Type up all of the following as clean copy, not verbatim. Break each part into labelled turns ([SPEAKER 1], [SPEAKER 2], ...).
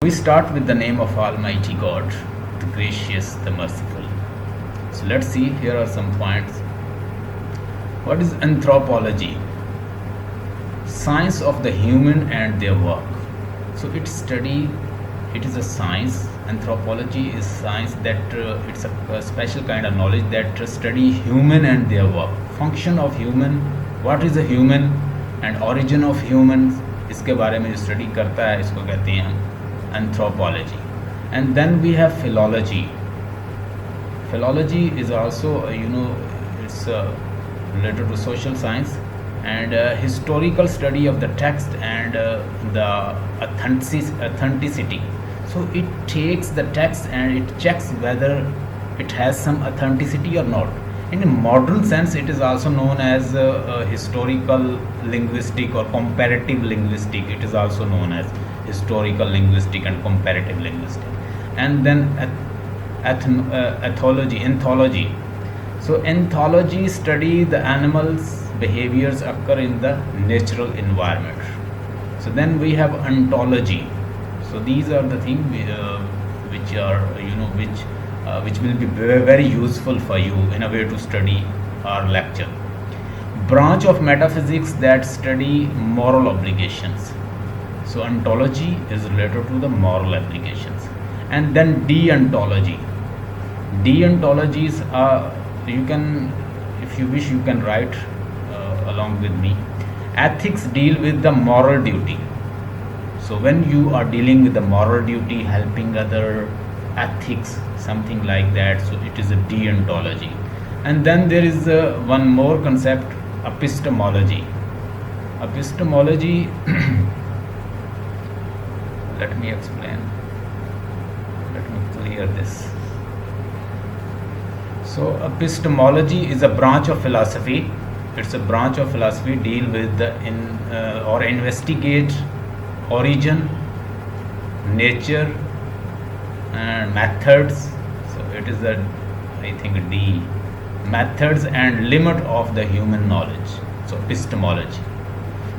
[SPEAKER 1] We start with the name of Almighty God, the gracious, the merciful. So let's see, here are some points. What is anthropology? Science of the human and their work. So it is a science. Anthropology is science that it's a special kind of knowledge that study human and their work. Function of human, what is a human and origin of humans, इसके बारे में जो study करता है इसको कहते हैं हम anthropology. And then we have philology. Philology is also it's related to social science and historical study of the text and the authenticity. So it takes the text and it checks whether it has some authenticity or not. In a modern sense, it is also known as historical linguistic or comparative linguistic. It is also known as historical linguistic and comparative linguistic. And then anthology. So anthology study the animals' behaviors occur in the natural environment. So then we have ontology. So these are the things which are which will be very useful for you in a way to study our lecture. Branch of metaphysics that study moral obligations. So ontology is related to the moral applications. And then deontology. Deontologies are, you can, if you wish, you can write along with me. Ethics deal with the moral duty. So when you are dealing with the moral duty, helping other, ethics, something like that, so it is a deontology. And then there is one more concept, epistemology. Epistemology let me explain, let me clear this. So epistemology is a branch of philosophy. It's a branch of philosophy deal with the or investigate origin, nature and methods. So it is a, I think, D, methods and limit of the human knowledge. So epistemology.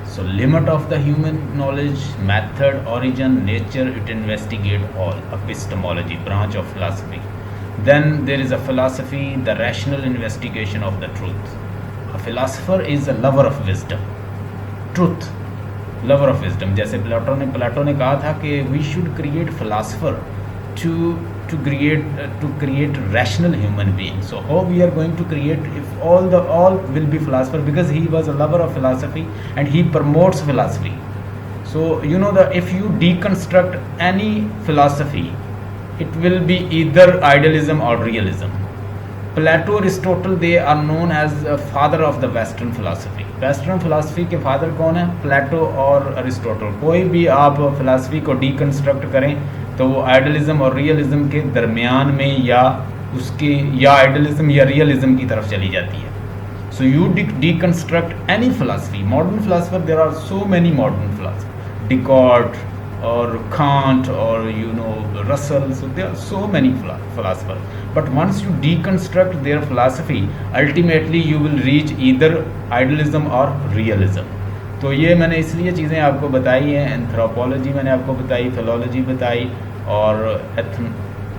[SPEAKER 1] So limit of the human knowledge, method, origin, nature, it investigate all. Epistemology, branch of philosophy. Then there is a philosophy, the rational investigation of the truth. A philosopher is a lover of wisdom, truth, lover of wisdom. जैसे प्लेटो ने कहा था कि we should create philosopher to create rational human beings. So how we are going to create if all will be philosopher, because he was a lover of philosophy and he promotes philosophy. So if you deconstruct any philosophy, it will be either idealism or realism. Plato, Aristotle, they are known as the father of the Western philosophy. Western philosophy के father कौन है? Plato और Aristotle. कोई भी आप philosophy को deconstruct करें तो वो आइडियलिज्म और रियलिज्म के दरमियान में या उसके या आइडियलिज्म या रियलिज्म की तरफ चली जाती है. So you deconstruct any philosophy. Modern philosopher, there are so many modern philosophers. Descartes or Kant or Russell. So there are so many philosophers. But once you deconstruct their philosophy, ultimately you will reach either idealism or realism. तो ये मैंने इसलिए चीज़ें आपको बताई हैं. Anthropology मैंने आपको बताई, फिलोलॉजी बताई और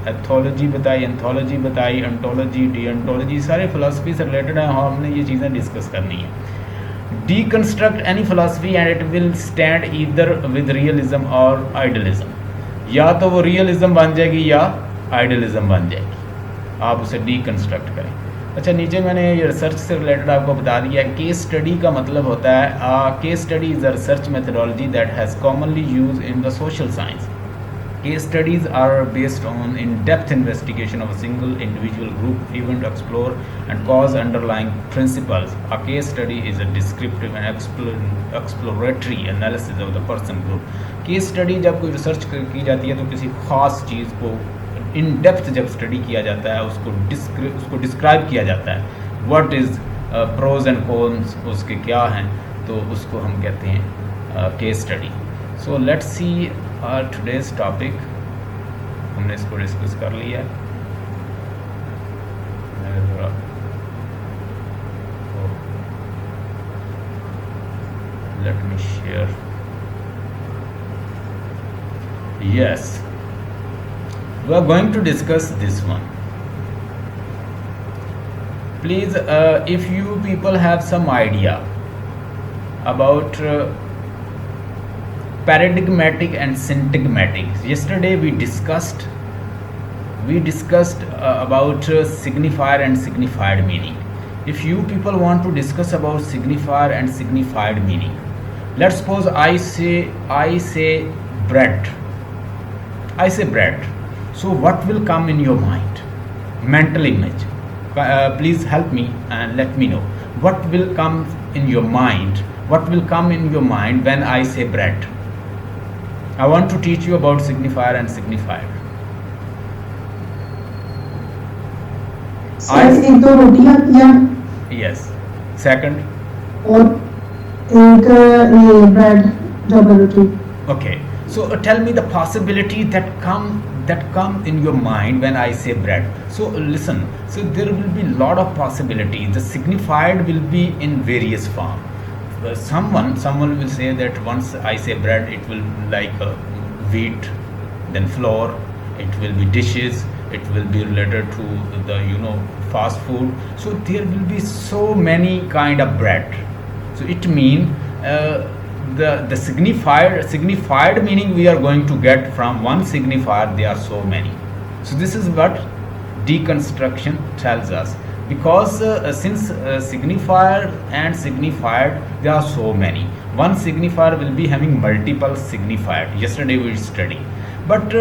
[SPEAKER 1] एथोलॉजी बताई, एंथोलॉजी बताई, ऑन्टोलॉजी, डीओन्टोलॉजी, सारे फिलोसफी से रिलेटेड है. हमने ये चीज़ें डिस्कस करनी है. Deconstruct any philosophy and it will stand either with realism or idealism. या तो वो realism बन जाएगी या idealism बन जाएगी. आप उसे deconstruct करें. अच्छा, नीचे मैंने ये रिसर्च से रिलेटेड आपको बता दिया. केस स्टडी का मतलब होता है, case study is a research methodology that has commonly use in the social science. Case studies are based on in-depth investigation of a single individual group event, explore and cause underlying principles. A case study is a descriptive and exploratory analysis of the person group. Case study जब कोई research की जाती है तो किसी ख़ास चीज़ को in depth जब स्टडी किया जाता है, उसको डिस्क्राइब किया जाता है. What is pros and cons, उसके क्या हैं, तो उसको हम कहते हैं case study. So let's see today's topic. हमने इसको डिस्कस कर लिया है. Let me share. Yes, we are going to discuss this one. Please, if you people have some idea about paradigmatic and syntagmatic, yesterday we discussed about signifier and signified meaning. If you people want to discuss about signifier and signified meaning, let's suppose I say bread. I say bread. So what will come in your mind? Mental image. Please help me and let me know. What will come in your mind? What will come in your mind when I say bread? I want to teach you about signifier and signified.
[SPEAKER 2] Sir एक दो रोटियां या
[SPEAKER 1] Yes. Second.
[SPEAKER 2] और एक ये bread double roti.
[SPEAKER 1] Okay. So tell me the possibility that come in your mind when I say bread. So listen. So there will be lot of possibilities. The signified will be in various form. Someone will say that once I say bread, it will like wheat, then flour. It will be dishes. It will be related to the fast food. So there will be so many kind of bread. So it means the signified meaning we are going to get from one signifier. There are so many. So this is what deconstruction tells us, because since signifier and signified there are so many. One signifier will be having multiple signified. Yesterday we studied, but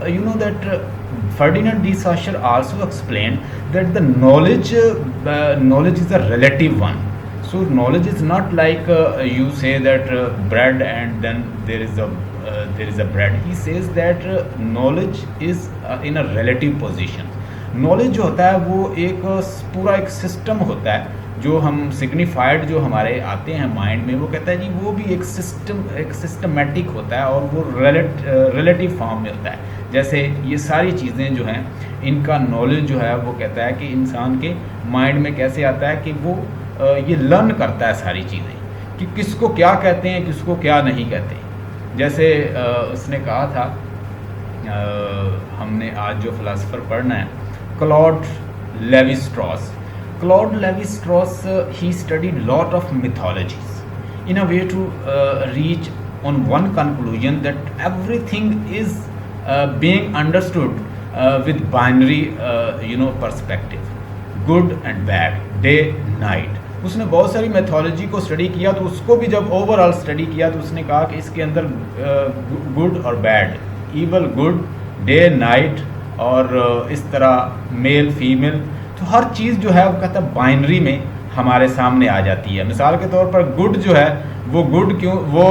[SPEAKER 1] you know that Ferdinand de Saussure also explained that the knowledge is a relative one. So knowledge is not like you say that bread and then there is a bread. He says that knowledge is in a relative position. Knowledge जो होता है वो एक पूरा एक system होता है. जो हम सिग्निफाइड जो हमारे आते हैं माइंड में, वो कहता है जी वो भी एक सिस्टमेटिक होता है और वो रिलेटिव फॉर्म में होता है. जैसे ये सारी चीज़ें जो हैं इनका नॉलेज जो है वो कहता है कि इंसान के माइंड में कैसे आता है कि वो ये लर्न करता है सारी चीज़ें कि किसको क्या कहते हैं, किसको क्या नहीं कहते. जैसे उसने कहा था, हमने आज जो फिलासफर पढ़ना है, Claude levy-straws. Claude Lévi-Strauss, he studied lot of mythologies in a way to reach on one conclusion that everything is being understood with binary perspective, good and bad, day night. उसने बहुत सारी mythology को study किया, तो उसको भी जब overall study किया तो उसने कहा कि इसके अंदर गुड और bad, evil good, day night और इस तरह मेल फीमेल, तो हर चीज़ जो है वो कहता है बाइनरी में हमारे सामने आ जाती है. मिसाल के तौर पर गुड जो है वो गुड क्यों, वो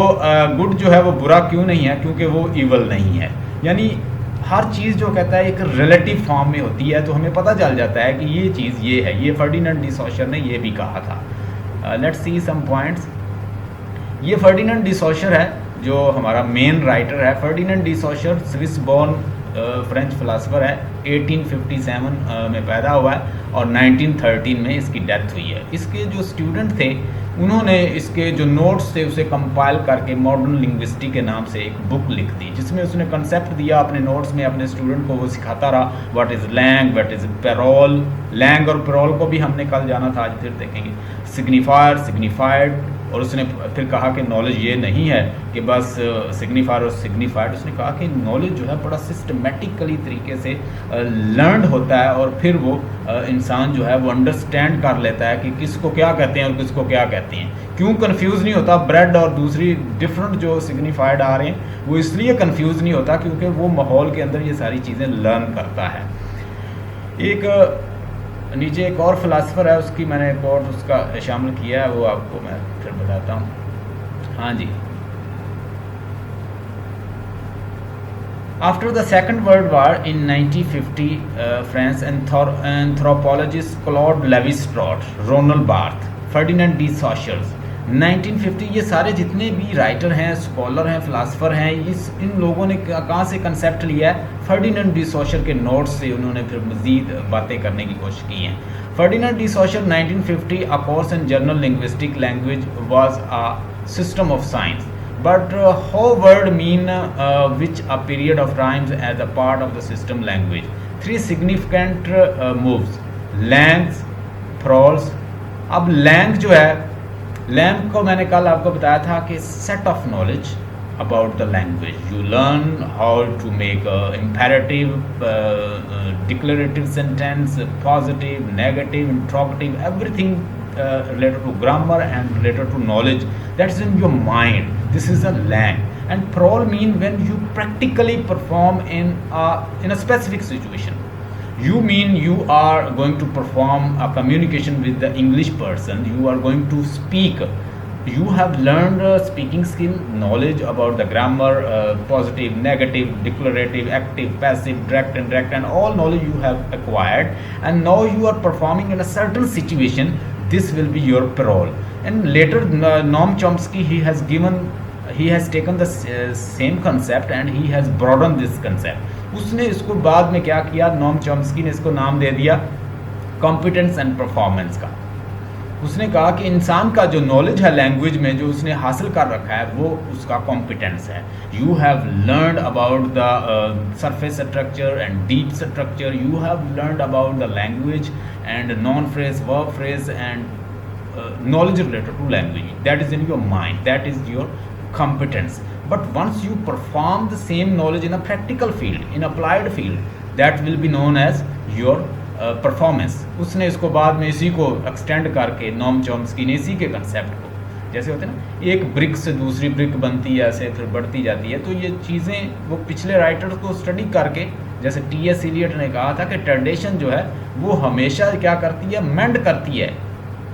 [SPEAKER 1] गुड जो है वो बुरा क्यों नहीं है, क्योंकि वो इवल नहीं है. यानी हर चीज़ जो कहता है एक रिलेटिव फॉर्म में होती है, तो हमें पता चल जाता है कि ये चीज़ ये है. ये फर्डिनेंड डी सॉशर ने ये भी कहा था. Let's see some points. ये फर्डिनेंड डी सॉशर है जो हमारा मेन राइटर है. Ferdinand de Saussure Swiss born French philosopher है. 1857 में पैदा हुआ है और 1913 में इसकी डेथ हुई है. इसके जो स्टूडेंट थे उन्होंने इसके जो नोट्स थे उसे कंपाइल करके मॉडर्न लिंग्विस्टिक के नाम से एक बुक लिख दी, जिसमें उसने कंसेप्ट दिया अपने नोट्स में. अपने स्टूडेंट को वो सिखाता रहा what is langue, what is parole. Langue और पेरोल को भी हमने कल जाना था, आज फिर देखेंगे. Signifier, signified. और उसने फिर कहा कि नॉलेज ये नहीं है कि बस सिग्निफायर और सिग्निफाइड. उसने कहा कि नॉलेज जो है बड़ा सिस्टमेटिकली तरीके से लर्न होता है और फिर वो इंसान जो है वो अंडरस्टैंड कर लेता है कि किसको क्या कहते हैं और किसको क्या कहते हैं. क्यों कंफ्यूज नहीं होता ब्रेड और दूसरी डिफरेंट जो सिग्निफाइड आ रहे हैं, वो इसलिए कंफ्यूज नहीं होता क्योंकि वो माहौल के अंदर ये सारी चीज़ें लर्न करता है. एक नीचे एक और फिलासफर है, उसकी मैंने एक और उसका शामिल किया है, वो आपको मैं फिर बताता हूँ. हाँ जी. After the Second World War in 1950, French anthropologist Claude Lévi-Strauss, Roland Barthes, Ferdinand de Saussure, 1950, ये सारे जितने भी राइटर हैं, स्कॉलर हैं, फिलासफर हैं, इन लोगों ने कहाँ से कंसेप्ट लिया है? फर्डिनेंड डी सॉशर के नोट्स से उन्होंने फिर मज़ीद बातें करने की कोशिश की हैं. Ferdinand de Saussure 1950, a course in general linguistic language was a system of science but how word mean which a period of times as a part of the system language. Three significant moves: length, prose. अब Lang जो है, Lang को मैंने कल आपको बताया था कि set of knowledge about the language. You learn how to make imperative, declarative sentence, positive, negative, interrogative, everything related to grammar and related to knowledge. That's in your mind. This is a lang. And prol mean when you practically perform in a specific situation. You mean you are going to perform a communication with the English person. You are going to speak. You have learned speaking skill, knowledge about the grammar, positive, negative, declarative, active, passive, direct, indirect, and all knowledge you have acquired. And now you are performing in a certain situation. This will be your parole. And later, Noam Chomsky, he has taken the same concept and he has broadened this concept. उसने इसको बाद में क्या किया, Noam Chomsky ने इसको नाम दे दिया कॉम्पिटेंस एंड परफॉर्मेंस का. उसने कहा कि इंसान का जो नॉलेज है लैंग्वेज में, जो उसने हासिल कर रखा है, वो उसका कॉम्पिटेंस है. You have learned about the surface structure and deep structure. You have learned about the language and non phrase, verb phrase and knowledge related to language. That is in your mind. That is your competence. But once you perform the same knowledge in a practical field, in applied field, that will be known as your performance. उसने इसको बाद में इसी को extend करके, Noam Chomsky ने इसी के कंसेप्ट को, जैसे होते हैं ना, एक ब्रिक से दूसरी ब्रिक बनती है, ऐसे फिर बढ़ती जाती है. तो ये चीज़ें वो पिछले राइटर्स को स्टडी करके, जैसे टी.एस. इलियट ने कहा था कि ट्रेडिशन जो है वो हमेशा क्या करती है, मेंड करती है.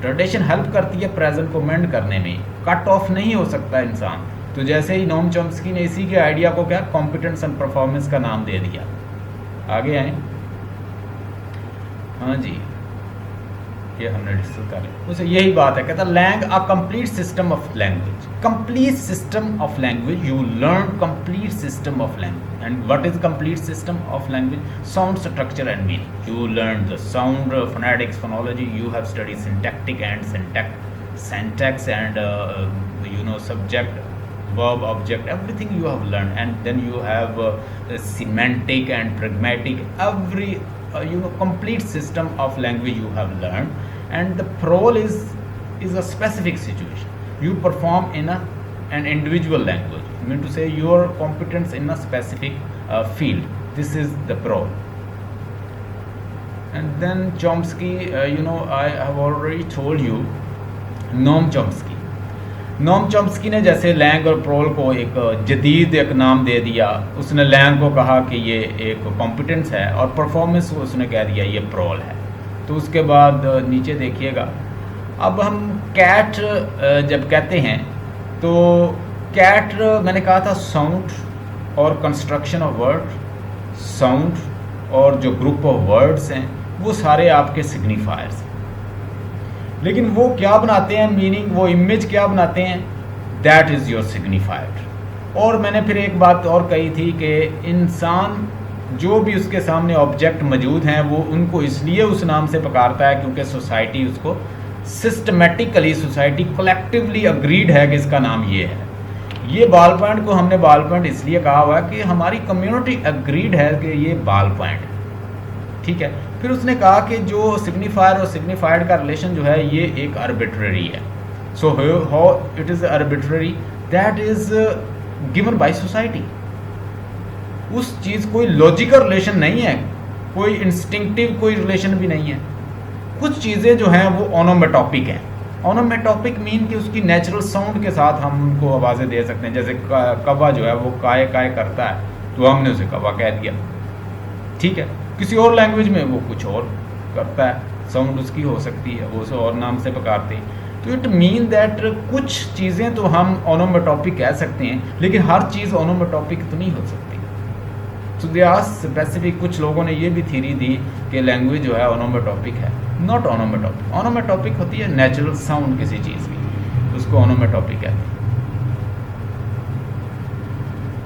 [SPEAKER 1] ट्रेडिशन हेल्प करती है प्रेजेंट को मेंड करने में. कट ऑफ नहीं हो सकता इंसान. तो जैसे ही नॉम चॉम्स्की ने इसी के आइडिया को क्या, कॉम्पिटेंस एंड परफॉर्मेंस का नाम दे दिया. आगे आए. हाँ जी, ये हमने डिस्कस कर लिया. उसे यही बात है, कहता langue a complete system of language. Complete system of language. You learn complete system of language. And what is complete system of language? Sound, structure and meaning. You learn the sound, phonetics, phonology. You have studied syntactic and syntax and subject, verb, object, everything you have learned. And then you have semantic and pragmatic, every complete system of language you have learned. And the parole is a specific situation. You perform in an individual language. I mean to say your competence in a specific field. This is the parole. And then Chomsky, I have already told you, Noam Chomsky ने जैसे Lang और प्रोल को एक जदीद एक नाम दे दिया. उसने लैंग को कहा कि ये एक कॉम्पिटेंस है और परफॉर्मेंस को उसने कह दिया ये प्रोल है. तो उसके बाद नीचे देखिएगा. अब हम कैट जब कहते हैं तो कैट मैंने कहा था साउंड और कंस्ट्रक्शन ऑफ वर्ड, साउंड और जो ग्रुप ऑफ वर्ड्स हैं वो सारे आपके सिग्निफायर्स. लेकिन वो क्या बनाते हैं मीनिंग, वो इमेज क्या बनाते हैं, दैट इज़ योर सिग्निफायर. और मैंने फिर एक बात और कही थी कि इंसान जो भी उसके सामने ऑब्जेक्ट मौजूद हैं वो उनको इसलिए उस नाम से पुकारता है क्योंकि सोसाइटी उसको सिस्टमेटिकली, सोसाइटी कलेक्टिवली अग्रीड है कि इसका नाम ये है. ये बाल पॉइंट को हमने बाल पॉइंट इसलिए कहा हुआ है कि हमारी कम्युनिटी अग्रीड है कि ये बाल पॉइंट, ठीक है. फिर उसने कहा कि जो सिग्निफायर और सिग्निफाइड का रिलेशन जो है ये एक आर्बिट्ररी है. So how it is arbitrary, that is given by society. उस चीज़ कोई लॉजिकल रिलेशन नहीं है, कोई इंस्टिंक्टिव कोई रिलेशन भी नहीं है. कुछ चीज़ें जो हैं वो ओनोमेटॉपिक हैं. ओनोमेटॉपिक मीन कि उसकी नेचुरल साउंड के साथ हम उनको आवाज़ें दे सकते हैं. जैसे कौवा जो है वो काय काय करता है तो हमने उसे कौवा कह दिया, ठीक है. किसी और लैंग्वेज में वो कुछ और करता है, साउंड उसकी हो सकती है, वो उसे और नाम से पुकारते हैं. तो इट मीन दैट कुछ चीज़ें तो हम ओनोमेटॉपिक कह सकते हैं लेकिन हर चीज़ ओनोमेटॉपिक तो नहीं हो सकती. तो दे आर स्पेसिफिक. कुछ लोगों ने ये भी थ्योरी दी कि लैंग्वेज जो है ओनोमेटॉपिक है. नॉट ओनोमेटॉपिक. ओनोमेटॉपिक होती है नेचुरल साउंड किसी चीज़ की, उसको ओनोमेटॉपिक कहते हैं.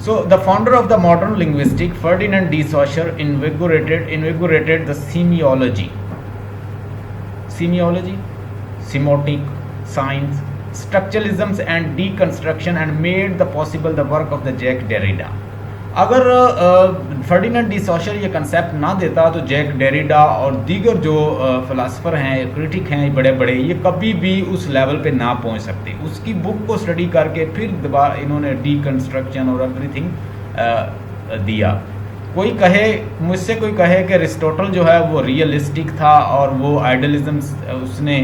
[SPEAKER 1] So the founder of the modern linguistics, Ferdinand de Saussure, invigorated the semiology, semiotic, science, structuralisms and deconstruction and made the possible the work of the Jacques Derrida. अगर Ferdinand de सॉशर ये concept ना देता तो Jack Derrida और दीगर जो philosopher हैं, critic हैं बड़े बड़े, ये कभी भी उस लेवल पे ना पहुंच सकते। उसकी बुक को स्टडी करके फिर दोबारा इन्होंने डीकंस्ट्रक्शन और एवरीथिंग दिया। कोई कहे, मुझसे कोई कहे कि अरिस्टोटल जो है वो रियलिस्टिक था और वो आइडलिज्म, उसने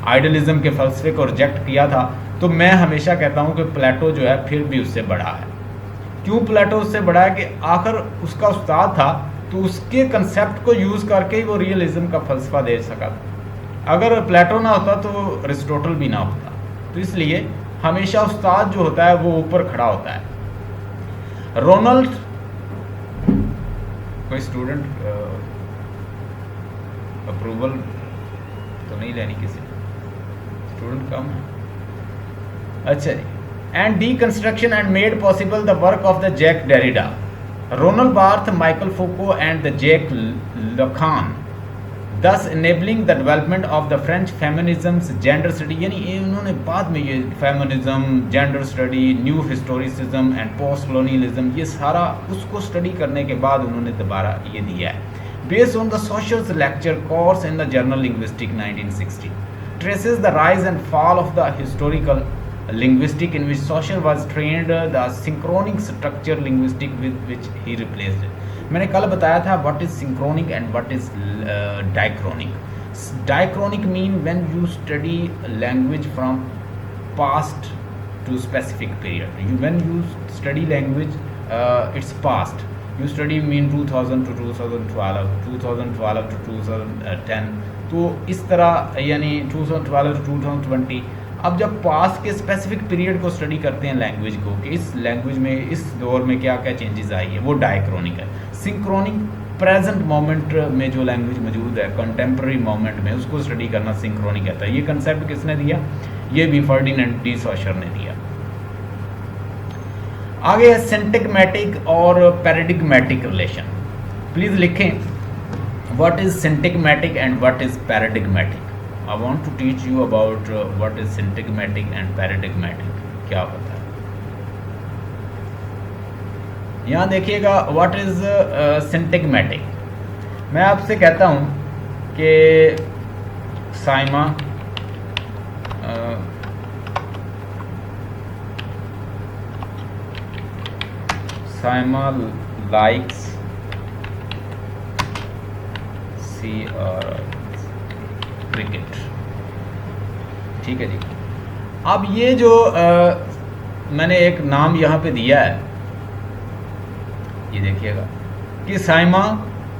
[SPEAKER 1] आइडलिज्म के फ़लसफ़े को रिजेक्ट किया था, तो मैं हमेशा कहता हूँ कि प्लेटो जो है फिर भी उससे बड़ा है। क्यों प्लेटो उससे बड़ा है कि आखिर उसका उस्ताद था तो उसके कंसेप्ट को यूज़ करके ही वो रियलिज्म का फ़लसफ़ा दे सका था। अगर प्लेटो ना होता तो अरिस्टोटल भी ना होता। तो इसलिए हमेशा उस्ताद जो होता है वो ऊपर खड़ा होता है। रोनाल्ड, कोई स्टूडेंट अप्रूवल तो नहीं लेनी किसी, स्टूडेंट कम है, अच्छा जी। And deconstruction and made possible the work of the Jacques Derrida, Ronald Barthes, Michael Foucault and the Jacques Lacan, thus enabling the development of the French feminism's gender study। यानी इन्होंने बाद में ये feminism, gender study, new historicism and post colonialism, ये सारा उसको study करने के बाद उन्होंने दोबारा ये दिया है। Based on the social lecture course in the journal linguistic 1960 traces the rise and fall of the historical linguistic in which Saussure was trained, the synchronic structure linguistic with which he replaced it। मैंने कल बताया था what is synchronic and what is diachronic। Diachronic mean when you study language from past to specific period। When you study language, it's past। You study mean 2000 to 2012, 2012 to 2010, तो इस तरह यानी 2012 to 2020। अब जब पास के स्पेसिफिक पीरियड को study करते हैं लैंग्वेज को कि इस लैंग्वेज में इस दौर में क्या क्या चेंजेस आई है, वो डायक्रोनिक है। सिंक्रोनिक प्रेजेंट मोमेंट में जो लैंग्वेज मौजूद है कंटेम्प्रेरी मोमेंट में, उसको स्टडी करना सिंक्रोनिक कहता है। ये कंसेप्ट किसने दिया? ये भी फर्डिनेंड डी सॉशर ने दिया। आगे है सिंटैग्मेटिक और पैराडिग्मेटिक रिलेशन। प्लीज़ लिखें what is syntagmatic and what is paradigmatic. I want to teach you about what is syntagmatic and paradigmatic, क्या होता है। यहाँ देखिएगा what is syntagmatic। मैं आपसे कहता हूँ कि साइमा साइमा likes क्रिकेट, ठीक है जी। अब ये जो मैंने एक नाम यहाँ पे दिया है, ये देखिएगा कि साइमा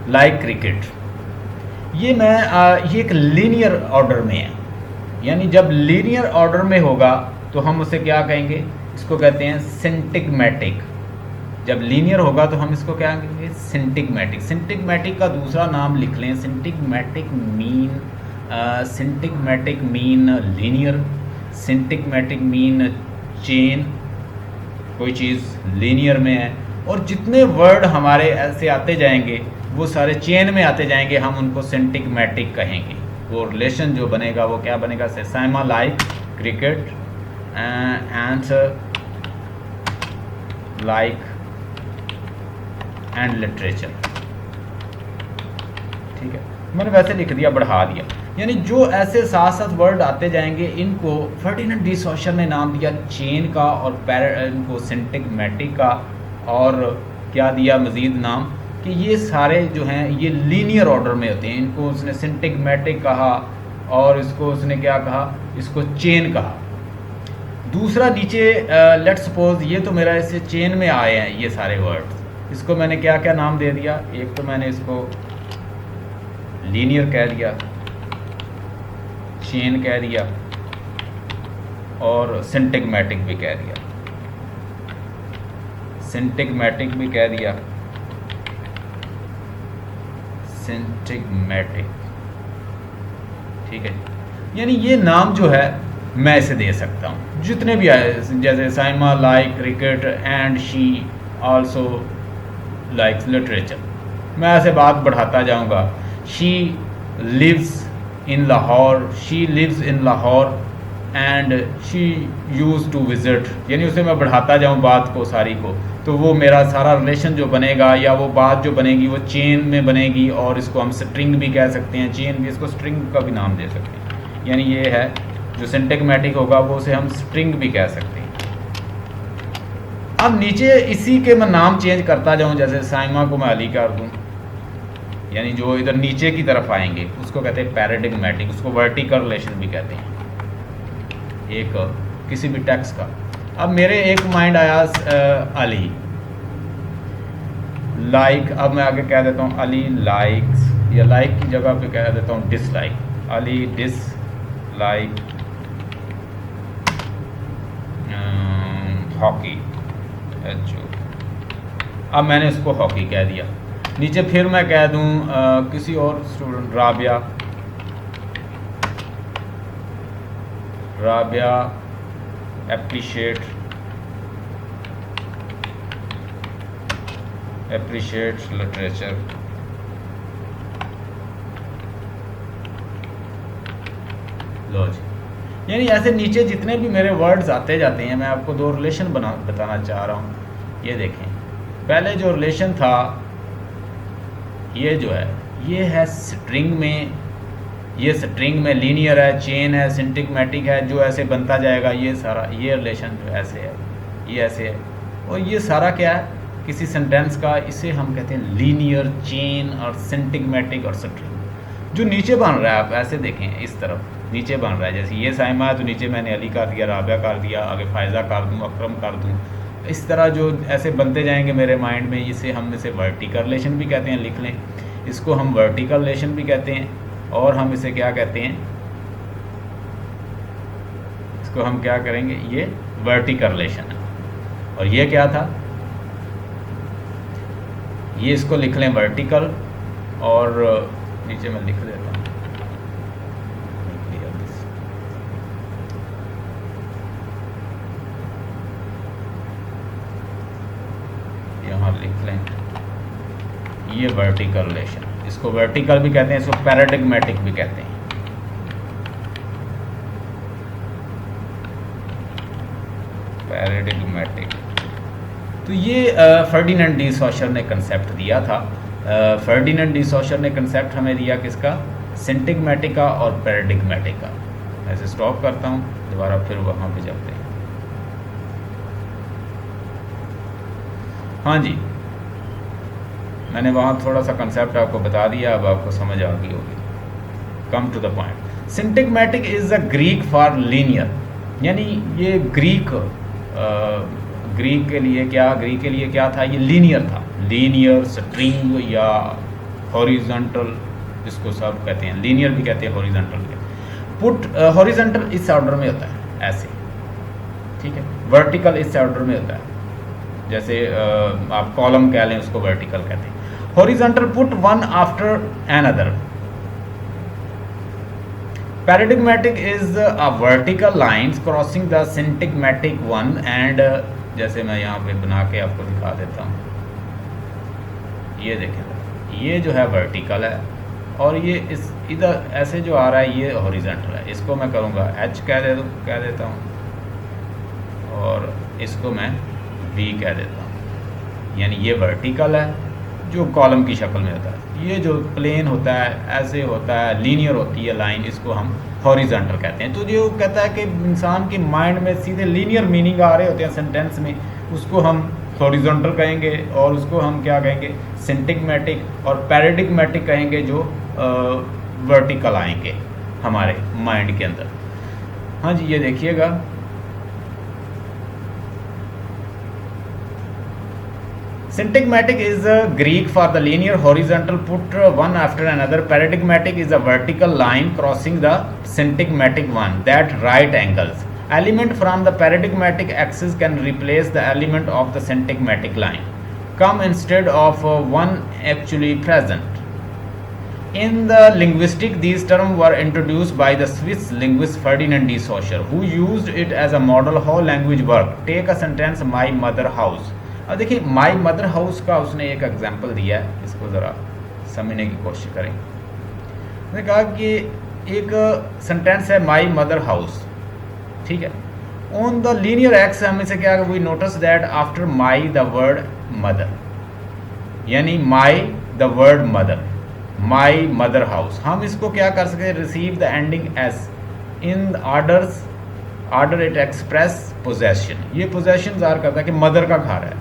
[SPEAKER 1] लाइक क्रिकेट, ये मैं ये एक लीनियर ऑर्डर में है। यानी जब लीनियर ऑर्डर में होगा तो हम उसे क्या कहेंगे? इसको कहते हैं सिंटैग्मेटिक। जब लीनियर होगा तो हम इसको क्या कहेंगे? सिंटैग्मेटिक। सिंटैग्मेटिक का दूसरा नाम लिख लें, सिंटैग्मेटिक मीन लीनियर, सिंटैग्मेटिक मीन चेन, कोई चीज़ लीनियर में है और जितने वर्ड हमारे ऐसे आते जाएंगे वो सारे चेन में आते जाएंगे, हम उनको सिंटैग्मेटिक कहेंगे। वो रिलेशन जो बनेगा वो क्या बनेगा? Saima like cricket and like and literature, ठीक है। मैंने वैसे लिख दिया, बढ़ा दिया। यानी जो ऐसे साथ साथ वर्ड आते जाएंगे इनको फर्डिनेंड डी सॉशर ने नाम दिया चेन का और इनको सिंटैग्मेटिक का, और क्या दिया मज़ीद नाम कि ये सारे जो हैं ये लीनियर ऑर्डर में होते हैं। इनको उसने सिंटैग्मेटिक कहा और इसको उसने क्या कहा? इसको चेन कहा। दूसरा नीचे लेट्स सपोज ये तो मेरा ऐसे चेन में आए हैं ये सारे वर्ड्स, इसको मैंने क्या क्या नाम दे दिया? एक तो मैंने इसको लीनियर कह दिया, चेन कह दिया और सिंटैग्मेटिक भी कह दिया, सिंटैग्मेटिक भी कह दिया, सिंटैग्मेटिक, ठीक है। यानी ये नाम जो है मैं इसे दे सकता हूँ जितने भी आए, जैसे Saima like cricket and she also likes literature. मैं ऐसे बात बढ़ाता जाऊँगा। She lives in Lahore, she lives in Lahore and she use to visit, यानी उसे मैं बढ़ाता जाऊँ बात को सारी को, तो वो मेरा सारा रिलेशन जो बनेगा या वो बात जो बनेगी वो चेन में बनेगी, और इसको हम स्ट्रिंग भी कह सकते हैं, चेन भी, इसको स्ट्रिंग का भी नाम दे सकते हैं। यानी ये है जो सिंटैग्मेटिक होगा वो उसे हम स्ट्रिंग भी कह सकते हैं। अब नीचे इसी के मैं नाम चेंज करता जाऊँ, जैसे साइमा को मैं अली कर दूँ, यानी जो इधर नीचे की तरफ आएंगे उसको कहते हैं पैराडिग्मेटिक, उसको वर्टिकल रिलेशन भी कहते हैं एक किसी भी टेक्स्ट का। अब मेरे एक माइंड आया अली लाइक, अब मैं आगे कह देता हूँ अली लाइक्स, या लाइक की जगह पे कह देता हूँ डिसलाइक, अली डिसलाइक हॉकी। अब मैंने इसको हॉकी कह दिया। नीचे फिर मैं कह दूँ किसी और स्टूडेंट राबिया appreciate लिटरेचर। लो जी, यानी ऐसे नीचे जितने भी मेरे वर्ड्स आते जाते हैं, मैं आपको दो रिलेशन बताना चाह रहा हूँ। ये देखें, पहले जो रिलेशन था ये जो है ये है स्ट्रिंग में, ये स्ट्रिंग में लीनियर है, चेन है, सिंटैग्मेटिक है, जो ऐसे बनता जाएगा ये सारा, ये रिलेशन जो ऐसे है, ये ऐसे है, और ये सारा क्या है किसी सेंटेंस का, इसे हम कहते हैं लीनियर, चेन और सिंटैग्मेटिक और स्ट्रिंग। जो नीचे बन रहा है आप ऐसे देखें, इस तरफ नीचे बन रहा है, जैसे ये साइमा है तो नीचे मैंने अली कर दिया, राबिया कर दिया, आगे फ़ायज़ा कर दूँ, अकरम कर दूँ, इस तरह जो ऐसे बनते जाएंगे मेरे माइंड में, इसे हम इसे वर्टिकल रिलेशन भी कहते हैं, लिख लें, इसको हम वर्टिकल रिलेशन भी कहते हैं, और हम इसे क्या कहते हैं, इसको हम क्या करेंगे, ये वर्टिकल रिलेशन है। और ये क्या था, ये इसको लिख लें वर्टिकल, और नीचे मैं लिख देता हूँ, यहाँ लिख लें ये वर्टिकल रिलेशन, इसको वर्टिकल भी कहते हैं, इसको पैराडिग्मेटिक भी कहते हैं। पैराडिग्मेटिक, तो ये फर्डिनेंड डी सॉशर ने कंसेप्ट दिया था। फर्डिनेंड डी सॉशर ने कंसेप्ट हमें दिया किसका, सिंटैग्मेटिक का और पैराडिग्मेटिक का। ऐसे स्टॉप करता हूँ, दोबारा फिर वहाँ पे जाते हैं। हाँ जी, मैंने वहाँ थोड़ा सा कंसेप्ट आपको बता दिया, अब आपको समझ आ गई होगी। Come to the point, syntagmatic is a Greek for linear, यानी ये ग्रीक के लिए क्या था, ये लीनियर था, लीनियर, स्ट्रिंग या हॉरिजॉन्टल, इसको सब कहते हैं, लीनियर भी कहते हैं, हॉरिजॉन्टल भी। पुट हॉरिजॉन्टल इस ऑर्डर में होता है ऐसे, ठीक है, वर्टिकल इस ऑर्डर में होता है, जैसे आप कॉलम कह लें, उसको वर्टिकल कहते हैं। Horizontal put one after another. Paradigmatic is a vertical lines crossing the syntagmatic one, and जैसे मैं यहाँ पे बना के आपको दिखा देता हूँ, ये देखें, ये जो है वर्टिकल है, और ये इस इधर ऐसे जो आ रहा है ये हॉरिजॉन्टल है। इसको मैं करूँगा एच कह देता हूँ, और इसको मैं वी कह देता हूँ, यानी ये वर्टिकल है जो कॉलम की शक्ल में होता है। ये जो प्लेन होता है ऐसे होता है, लीनियर होती है लाइन, इसको हम हॉरिजॉन्टल कहते हैं। तो जो कहता है कि इंसान के माइंड में सीधे लीनियर मीनिंग आ रहे होते हैं सेंटेंस में, उसको हम हॉरिजॉन्टल कहेंगे, और उसको हम क्या कहेंगे, सिंटैग्मेटिक और पैराडिग्मेटिक कहेंगे, जो वर्टिकल आएंगे हमारे माइंड के अंदर। हाँ जी, ये देखिएगा, syntagmatic is Greek for the linear horizontal put one after another. Paradigmatic is a vertical line crossing the syntagmatic one that right angles. Element from the paradigmatic axis can replace the element of the syntagmatic line. Come instead of one actually present. In the linguistic, these terms were introduced by the Swiss linguist Ferdinand de Saussure, who used it as a model how language work. Take a sentence, my mother house. अब देखिए, माई mother house का उसने एक example दिया है, इसको ज़रा समझने की कोशिश करें। उसने कहा कि एक सेंटेंस है माई मदर हाउस, ठीक है। ऑन द लीनियर एक्स हम इसे क्या, we notice that after my the word mother, यानी my the word mother, my mother house, हम इसको क्या कर सकते हैं, receive the ending s in orders, order it express possession, ये पोजेशन ज़ाहिर करता है कि मदर का घर है।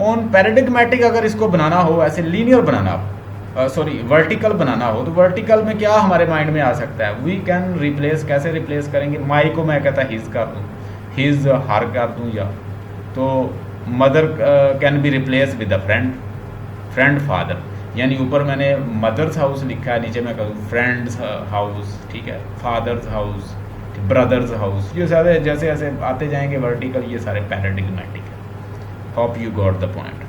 [SPEAKER 1] ऑन पैराडिग्मेटिक अगर इसको बनाना हो, ऐसे लीनियर बनाना हो, सॉरी वर्टिकल बनाना हो, तो वर्टिकल में क्या हमारे माइंड में आ सकता है, वी कैन रिप्लेस, कैसे रिप्लेस करेंगे, माई को मैं कहता हिज कर दूँ, हिज हर कर दूँ, या तो mother can be replace with a friend, friend father, यानी ऊपर मैंने मदर्स हाउस लिखा है, नीचे मैं कहूँ फ्रेंड्स हाउस, ठीक है, फादर्स हाउस, ब्रदर्स हाउस, ये सारे जैसे जैसे आते जाएंगे वर्टिकल, ये सारे पैराडिग्मेटिक है। Hope you got the point.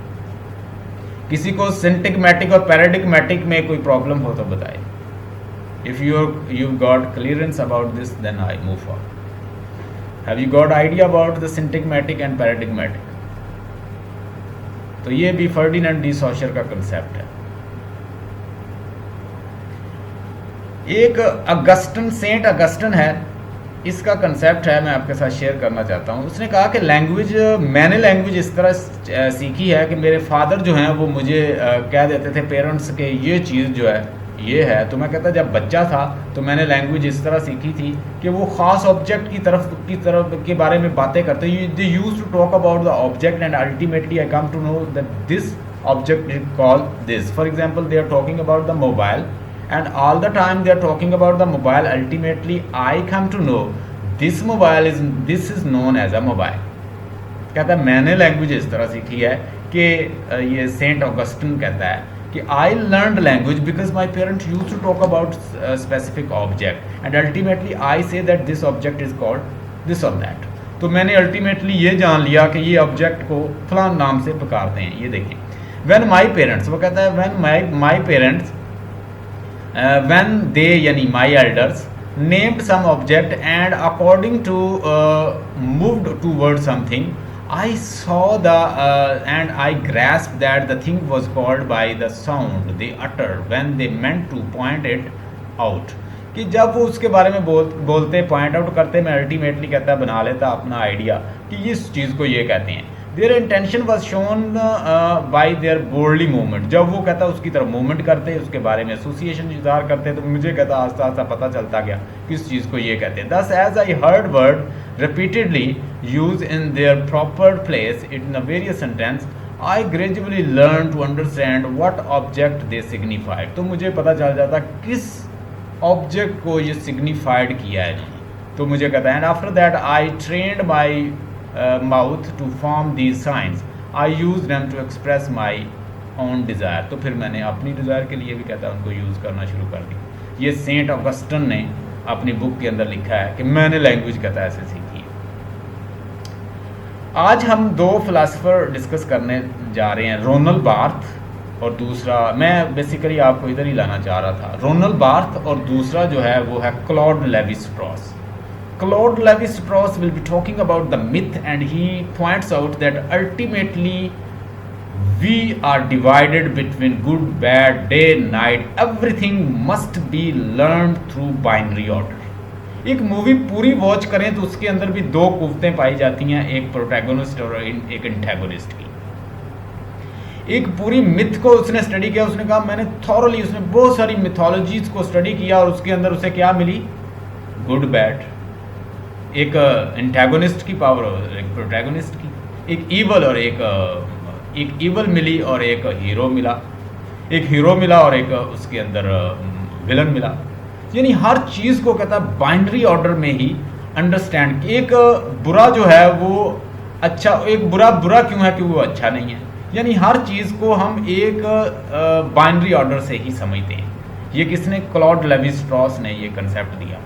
[SPEAKER 1] किसी को सिंटैग्मेटिक और पैराडिग्मेटिक में कोई प्रॉब्लम हो तो बताए। If you got clearance about this then I move forward. Have you got idea about the syntagmatic and paradigmatic? तो ये भी फर्डिनेंड डी सॉशर का कंसेप्ट है। एक अगस्टन, सेंट अगस्टन है, इसका कंसेप्ट है, मैं आपके साथ शेयर करना चाहता हूँ। उसने कहा कि लैंग्वेज, मैंने लैंग्वेज इस तरह सीखी है कि मेरे फादर जो हैं वो मुझे कह देते थे पेरेंट्स के ये चीज़ जो है ये है, तो मैं कहता जब बच्चा था तो मैंने लैंग्वेज इस तरह सीखी थी कि वो ख़ास ऑब्जेक्ट की तरफ के बारे में बातें करते, they use to talk about the object and ultimately I come to know that this object is called this. For example they are talking about the mobile and all the time they are talking about the mobile, ultimately I come to know this is known as a mobile। कहता है मैंने language इस तरह सीखी है कि ये Saint Augustine कहता है कि I learned language because my parents used to talk about specific object and ultimately I say that this object is called this or that। तो मैंने अल्टीमेटली ये जान लिया कि ये ऑब्जेक्ट को फलां नाम से पुकारते हैं। ये देखें, when my parents, वो कहता है when my parents when they यानी my elders named some object and according to moved toward something I saw the and I grasped that the thing was called by the sound they uttered when they meant to point it out। कि जब वो उसके बारे में बोलते point out करते, मैं ultimately कहता बना लेता अपना आइडिया कि इस चीज़ को ये कहते हैं। There intention was shown by there boldly movement, जब वो कहता उसकी तरफ मूवमेंट करते, उसके बारे में एसोसिएशन इज़हार करते, तो मुझे कहता आस्ता आस्ता पता चलता गया किस चीज़ को ये कहते हैं। Thus as I heard word repeatedly use in their proper place in a various sentence I gradually learn to understand what object they signified. तो मुझे पता चल जाता किस ऑब्जेक्ट को ये सिग्निफाइड किया है इन्होंने। तो मुझे कहता है and after that I trained my mouth to form these signs I use them to express my own desire. तो फिर मैंने अपनी डिज़ायर के लिए भी कहता है उनको यूज़ करना शुरू कर दी। ये सेंट ऑगस्टिन ने अपनी बुक के अंदर लिखा है कि मैंने लैंग्वेज कहता है ऐसे सीखी। आज हम दो फिलासफर डिस्कस करने जा रहे हैं, रोनाल्ड बार्थ और दूसरा, मैं बेसिकली आपको इधर ही लाना चाह रहा था, रोनाल्ड बार्थ और दूसरा जो है वो है Claude Levi Strauss. Claude Lévi-Strauss will be talking about the myth and he points out that ultimately we are divided between good, bad, day, night, everything must be learned through binary order। एक movie पूरी watch करें तो उसके अंदर भी दो कुव्वतें पाई जाती हैं, एक प्रोटैगोनिस्ट और एक एंटैगोनिस्ट की। एक पूरी मिथ को उसने स्टडी किया, उसने कहा मैंने थॉरली, उसने बहुत सारी मिथोलॉजीज को स्टडी किया और उसके अंदर उसे क्या मिली, गुड बैड, एक एंटैगोनिस्ट की पावर और एक प्रोटैगोनिस्ट की, एक ईवल और एक ईवल मिली और एक हीरो मिला, एक हीरो मिला और एक उसके अंदर विलन मिला। यानी हर चीज़ को कहता है बाइनरी ऑर्डर में ही अंडरस्टैंड। एक बुरा जो है वो अच्छा, एक बुरा क्यों है कि वो अच्छा नहीं है। यानी हर चीज़ को हम एक बाइनरी ऑर्डर से ही समझते हैं। ये किसने, क्लॉड लेवी स्ट्रॉस ने ये कंसेप्ट दिया।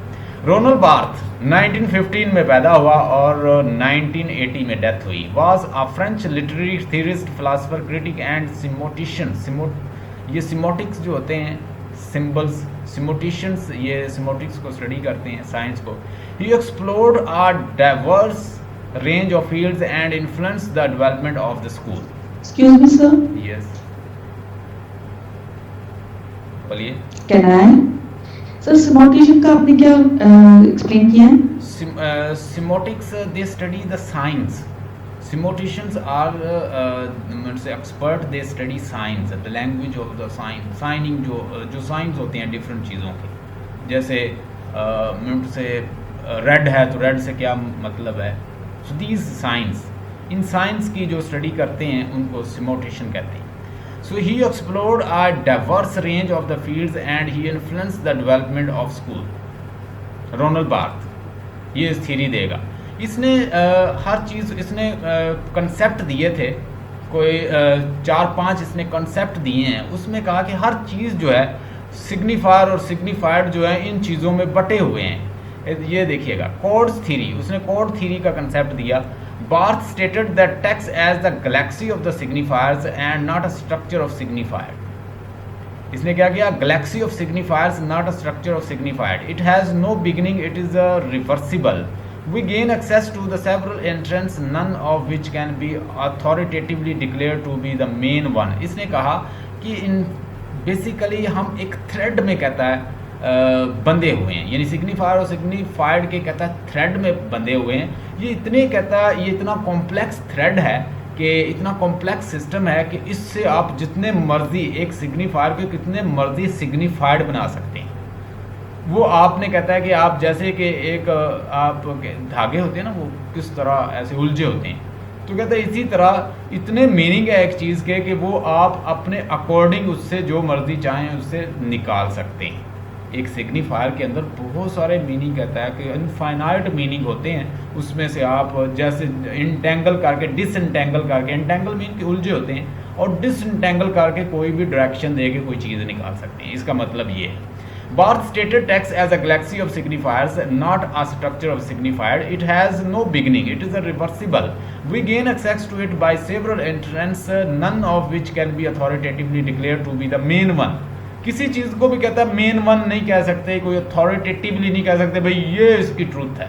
[SPEAKER 1] रोनाल्ड बार्थ 1915 में पैदा हुआ और 1980 में डेथ हुई। Was a French literary theorist, philosopher, critic and semiotician. ये सिमोटिक्स जो होते हैं सिंबल्स, सिमोटिशियंस ये सिमोटिक्स को स्टडी करते हैं, साइंस को। He explored a diverse range of fields and influenced the development of the school.
[SPEAKER 2] Excuse me, sir.
[SPEAKER 1] Yes, बोलिए।
[SPEAKER 2] Can I? सर सिमोटिशन का आपने क्या एक्सप्लेन किया है?
[SPEAKER 1] Semotics, they study the signs. Semoticians are expert, they study signs, the language of the sign, signing जो signs होते हैं different चीज़ों के, जैसे मिनट से रेड है तो रेड से क्या मतलब है. So these signs, in science की जो स्टडी करते हैं उनको सिमोटिशन कहते हैं. So he explored a diverse range of the fields and he influenced the development of school. Roland Barthes ये इस थ्योरी देगा. इसने हर चीज़, इसने कंसेप्ट दिए थे, कोई 4-5 इसने कंसेप्ट दिए हैं. उसमें कहा कि हर चीज़ जो है सिग्निफायर और सिग्निफाइड जो है इन चीज़ों में बटे हुए हैं. ये देखिएगा कोड्स थ्योरी, उसने कोड थ्योरी का कंसेप्ट दिया. Barth stated that text as the galaxy of the signifiers and not a structure of signifier. इसने क्या किया? Galaxy of signifiers, not a structure of signified. It has no beginning. It is a reversible. We gain access to the several entrants, none of which can be authoritatively declared to be the main one. इसने कहा कि in basically हम एक thread में कहता है बंधे हुए हैं, यानी सिग्निफायर और सिग्निफाइड के कहता है थ्रेड में बंधे हुए हैं. ये इतने कहता है, ये इतना कॉम्प्लेक्स थ्रेड है कि इतना कॉम्प्लेक्स सिस्टम है कि इससे आप जितने मर्जी एक सिग्निफायर को कितने मर्जी सिग्निफाइड बना सकते हैं. वो आपने कहता है कि आप जैसे कि एक आप धागे होते हैं ना, वो किस तरह ऐसे उलझे होते हैं, तो कहता है इसी तरह इतने मीनिंग है एक चीज़ के कि वो आप अपने अकॉर्डिंग उससे जो मर्जी चाहें उससे निकाल सकते हैं. एक सिग्निफायर के अंदर बहुत सारे मीनिंग कहता है कि इनफाइनाइट मीनिंग होते हैं. उसमें से आप जैसे इंटेंगल करके डिसइंटेंगल करके, इंटेंगल मीन के उलझे होते हैं, और डिसइंटेंगल करके कोई भी डायरेक्शन दे के कोई चीज़ निकाल सकते हैं. इसका मतलब ये है. Barth stated text as a galaxy of signifiers, not a structure of signified. It has no beginning. It is a reversible. We gain access to it by several entrants, none of which can be authoritatively declared to be the main one. किसी चीज़ को भी कहता है main one नहीं कह सकते, कोई अथॉरिटेटिवली नहीं कह सकते भाई ये इसकी ट्रूथ है.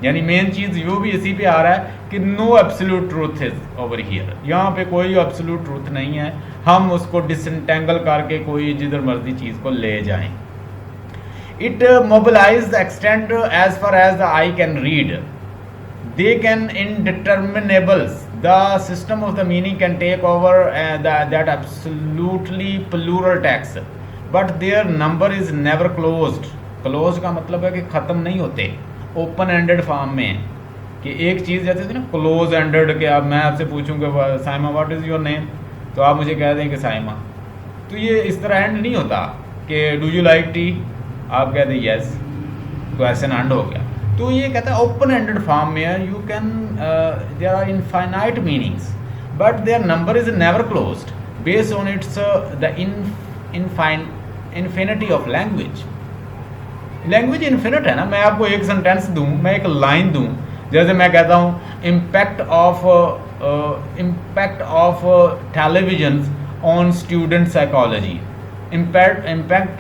[SPEAKER 1] यानी मेन चीज़ वो भी इसी पे आ रहा है कि no absolute truth is over here. यहाँ पे कोई एब्सोल्यूट ट्रूथ नहीं है, हम उसको डिसएंटेंगल करके कोई जिधर मर्जी चीज़ को ले जाएं. It mobilize the extent as far as the eye can read. They can indeterminables. The system of the meaning can take over that absolutely plural text, but their number is never closed. Closed का मतलब है कि ख़त्म नहीं होते, open ended form में है. कि एक चीज़ जैसे थी ना क्लोज एंडेड, कि अब मैं आपसे पूछूंगा Saima what is your name, तो आप मुझे कह दें कि साइमा. तो ये इस तरह एंड नहीं होता कि डू यू लाइक टी, आप कहते हैं यस, क्वेश्चन एंड हो गया. तो ये कहता है ओपन एंडेड फॉर्म में you can there are infinite meanings but their number is never closed based on it's the infinity of language. Language infinite है ना. मैं आपको एक सेंटेंस दूं, मैं एक लाइन दूं, जैसे मैं कहता हूँ impact of television on student psychology. Impact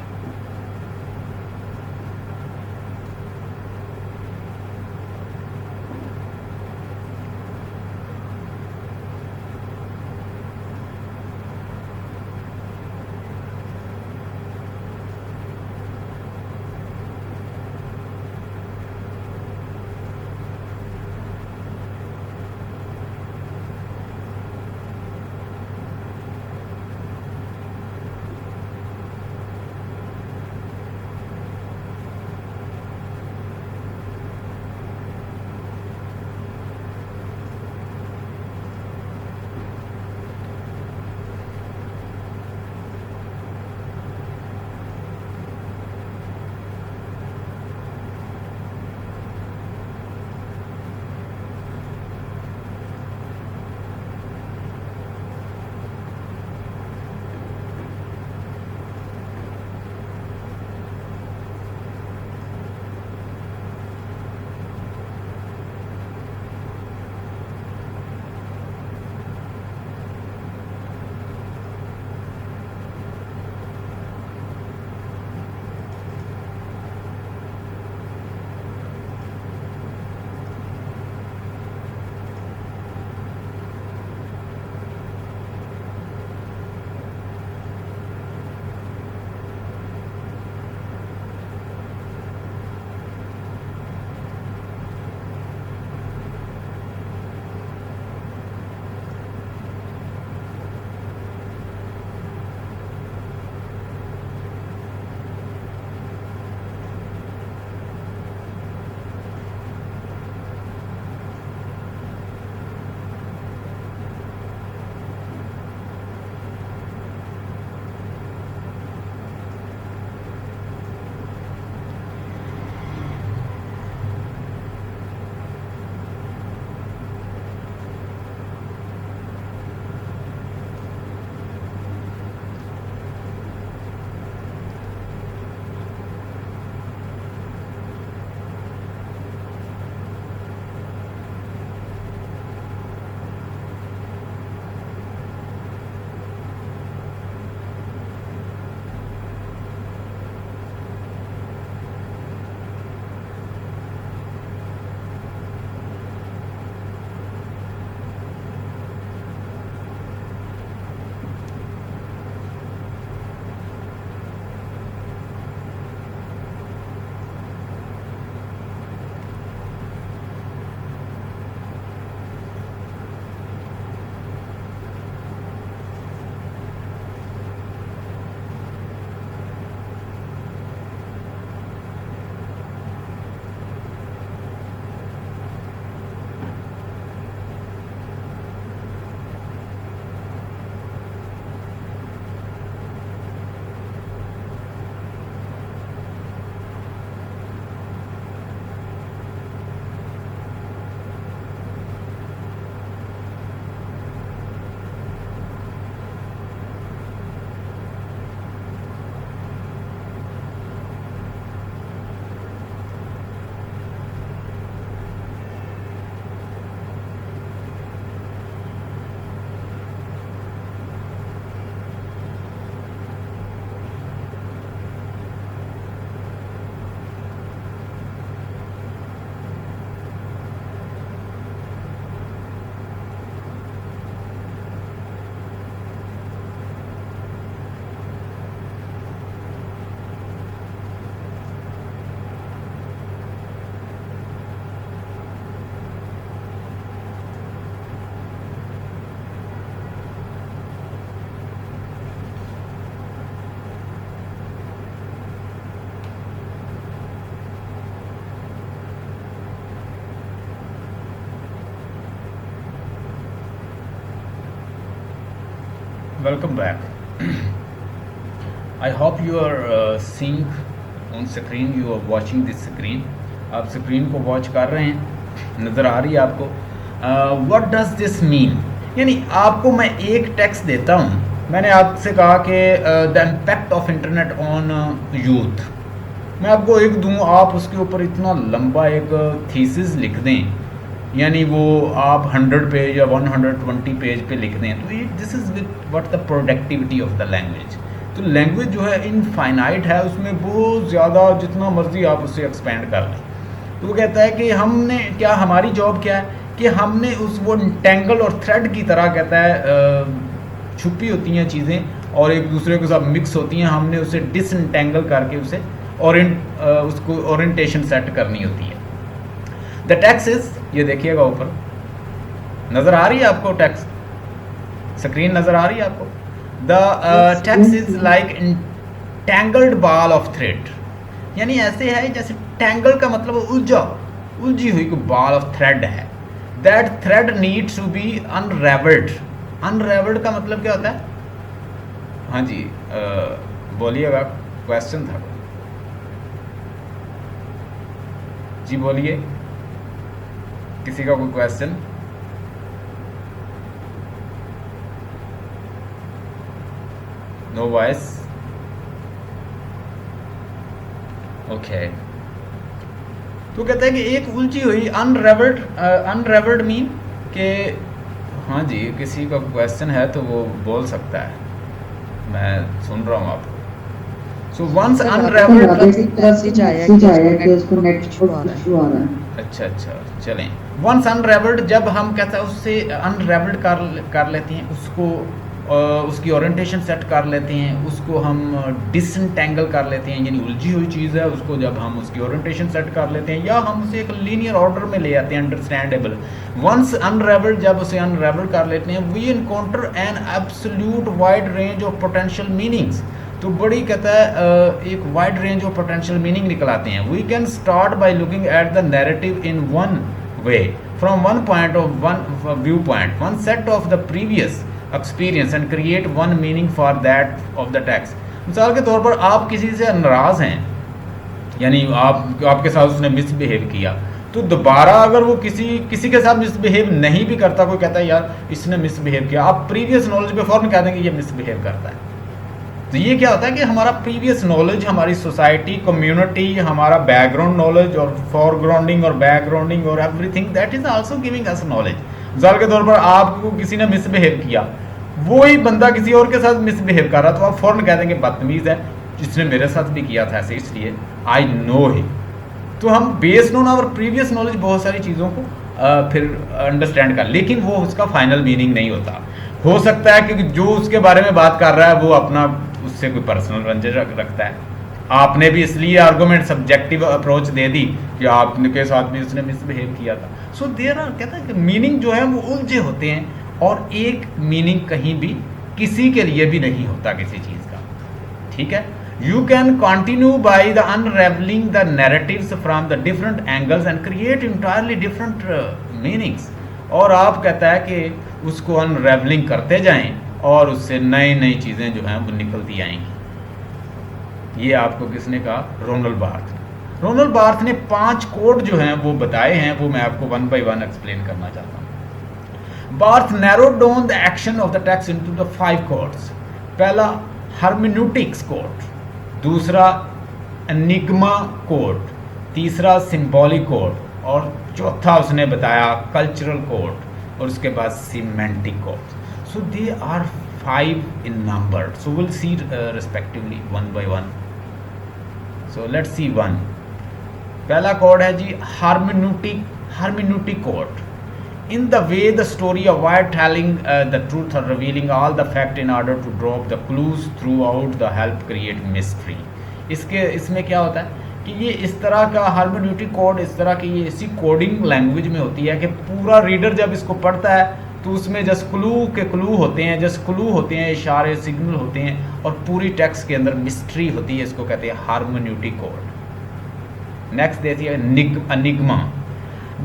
[SPEAKER 1] Welcome back. I hope you are seeing on screen. You are watching this screen. आप स्क्रीन को वॉच कर रहे हैं, नज़र आ रही है आपको. What does this mean? यानी आपको मैं एक टेक्स्ट देता हूँ. मैंने आपसे कहा कि the impact of internet on youth. मैं आपको एक दूँ, आप उसके ऊपर इतना लंबा एक थीसिस लिख दें, यानी वो आप 100 पेज या 120 पेज पे लिख दें, तो this is with what the productivity of the language. तो लैंग्वेज जो है इनफाइनाइट है, उसमें बहुत ज़्यादा जितना मर्जी आप उससे एक्सपेंड कर लें. तो वो कहता है कि हमने क्या, हमारी जॉब क्या है कि हमने उस वो टेंगल और थ्रेड की तरह कहता है छुपी होती हैं चीज़ें और एक दूसरे के साथ मिक्स होती हैं, हमने उसे डिसएंटेंगल करके उसे उसको ओरिएंटेशन सेट करनी होती है. द टेक्स्ट इज, ये देखिएगा ऊपर नज़र आ रही है आपको, टेक्स्ट स्क्रीन नज़र आ रही है आपको. The text is like entangled ball of thread. यानी ऐसे है जैसे टैंगल का मतलब उलझी हुई कोई बॉल ऑफ थ्रेड है. That thread needs to be unravelled. Unravelled का मतलब क्या होता है? हाँ जी, बोलिएगा, क्वेश्चन था जी, बोलिए, किसी का कोई क्वेश्चन? No voice. ओके. तो कहता है कि एक उलझी हुई अनरेवल्ड मीन के, हाँ जी, किसी का क्वेश्चन है तो वो बोल सकता है, मैं सुन रहा हूँ आपको. So once unravelled. अच्छा, चलें. वंस अनरेवल्ड, जब हम कहता है उससे अनरेवल्ड कर लेते हैं, उसको उसकी ओरिएंटेशन सेट कर लेते हैं, उसको हम डिसएंटेंगल कर लेते हैं, यानी उलझी हुई चीज़ है उसको जब हम उसकी ओरिएंटेशन सेट कर लेते हैं या हम उसे एक लीनियर ऑर्डर में ले आते हैं, अंडरस्टैंडेबल. वंस अनरेवल्ड, जब उसे अनरेवल कर लेते हैं, we encounter an absolute wide range of potential meanings. तो बड़ी कहता है एक wide range of potential meaning निकल आते हैं. We can start by looking at the narrative in one way, from one point of one view point, one set of the previous experience and create one meaning for that of the text. मिसाल के तौर पर आप किसी से नाराज़ हैं, यानी आपके साथ उसने मिसबिहेव किया, तो दोबारा अगर वो किसी के साथ मिसबिहेव नहीं भी करता, कोई कहता है यार इसने मिसबिहेव किया, आप प्रीवियस नॉलेज पे फ़ौरन कह देंगे ये मिसबिहेव करता है. तो ये क्या होता है कि हमारा प्रीवियस नॉलेज, हमारी सोसाइटी, कम्युनिटी, हमारा बैकग्राउंड नॉलेज और फॉरग्राउंडिंग और बैकग्राउंडिंग और everything that is also giving us knowledge. मिसाल के तौर पर आपको किसी ने मिसबिहेव किया, वही बंदा किसी और के साथ मिसबिहेव कर रहा, तो आप फ़ौरन कह देंगे बदतमीज़ है, जिसने मेरे साथ भी किया था ऐसे, इसलिए आई नो ही. तो हम based on our previous knowledge बहुत सारी चीज़ों को फिर अंडरस्टैंड कर, लेकिन वो उसका फाइनल मीनिंग नहीं होता. हो सकता है कि जो उसके बारे में बात कर रहा है वो अपना उससे कोई पर्सनल रंजिश रखता है, आपने भी इसलिए आर्गूमेंट सब्जेक्टिव अप्रोच दे दी कि आपके साथ भी उसने मिसबिहेव किया था. सो देयर आर, कहता है कि मीनिंग जो है वो उलझे होते हैं और एक मीनिंग कहीं भी किसी के लिए भी नहीं होता किसी चीज़ का. ठीक है. You can continue by the unravelling the narratives from the different angles and create entirely different meanings. और आप कहता है कि उसको अनरेवलिंग करते जाएं और उससे नई नई चीज़ें जो हैं वो निकलती आएंगी. ये आपको किसने कहा? Ronald birth. रोनाल्ड बार्थ ने 5 कोड जो हैं वो बताए हैं, वो मैं आपको वन बाय वन एक्सप्लेन करना चाहता हूँ. Barthes narrowed down the action of the text into the 5 codes. पहला हर्मेन्यूटिक्स कोड, दूसरा एनिग्मा कोड, तीसरा सिंबॉलिक कोड और चौथा उसने बताया कल्चरल कोड और उसके बाद semantic code. So they are 5 in number. So we'll see respectively one by one. So let's see one. पहला कोड है जी hermeneutic code. In the way the story avoid telling the truth or revealing all the fact in order to drop the clues throughout the help create mystery. इसमें क्या होता है कि ये इस तरह का hermeneutic कोड, इस तरह की ये इसी कोडिंग लैंग्वेज में होती है कि पूरा रीडर जब इसको पढ़ता है तो उसमें जस्ट क्लू होते हैं, इशारे, सिग्नल होते हैं और पूरी टेक्स्ट के अंदर मिस्ट्री होती है. इसको कहते हैं हार्मोन्यूटिक कोड. नेक्स्ट देती है enigma.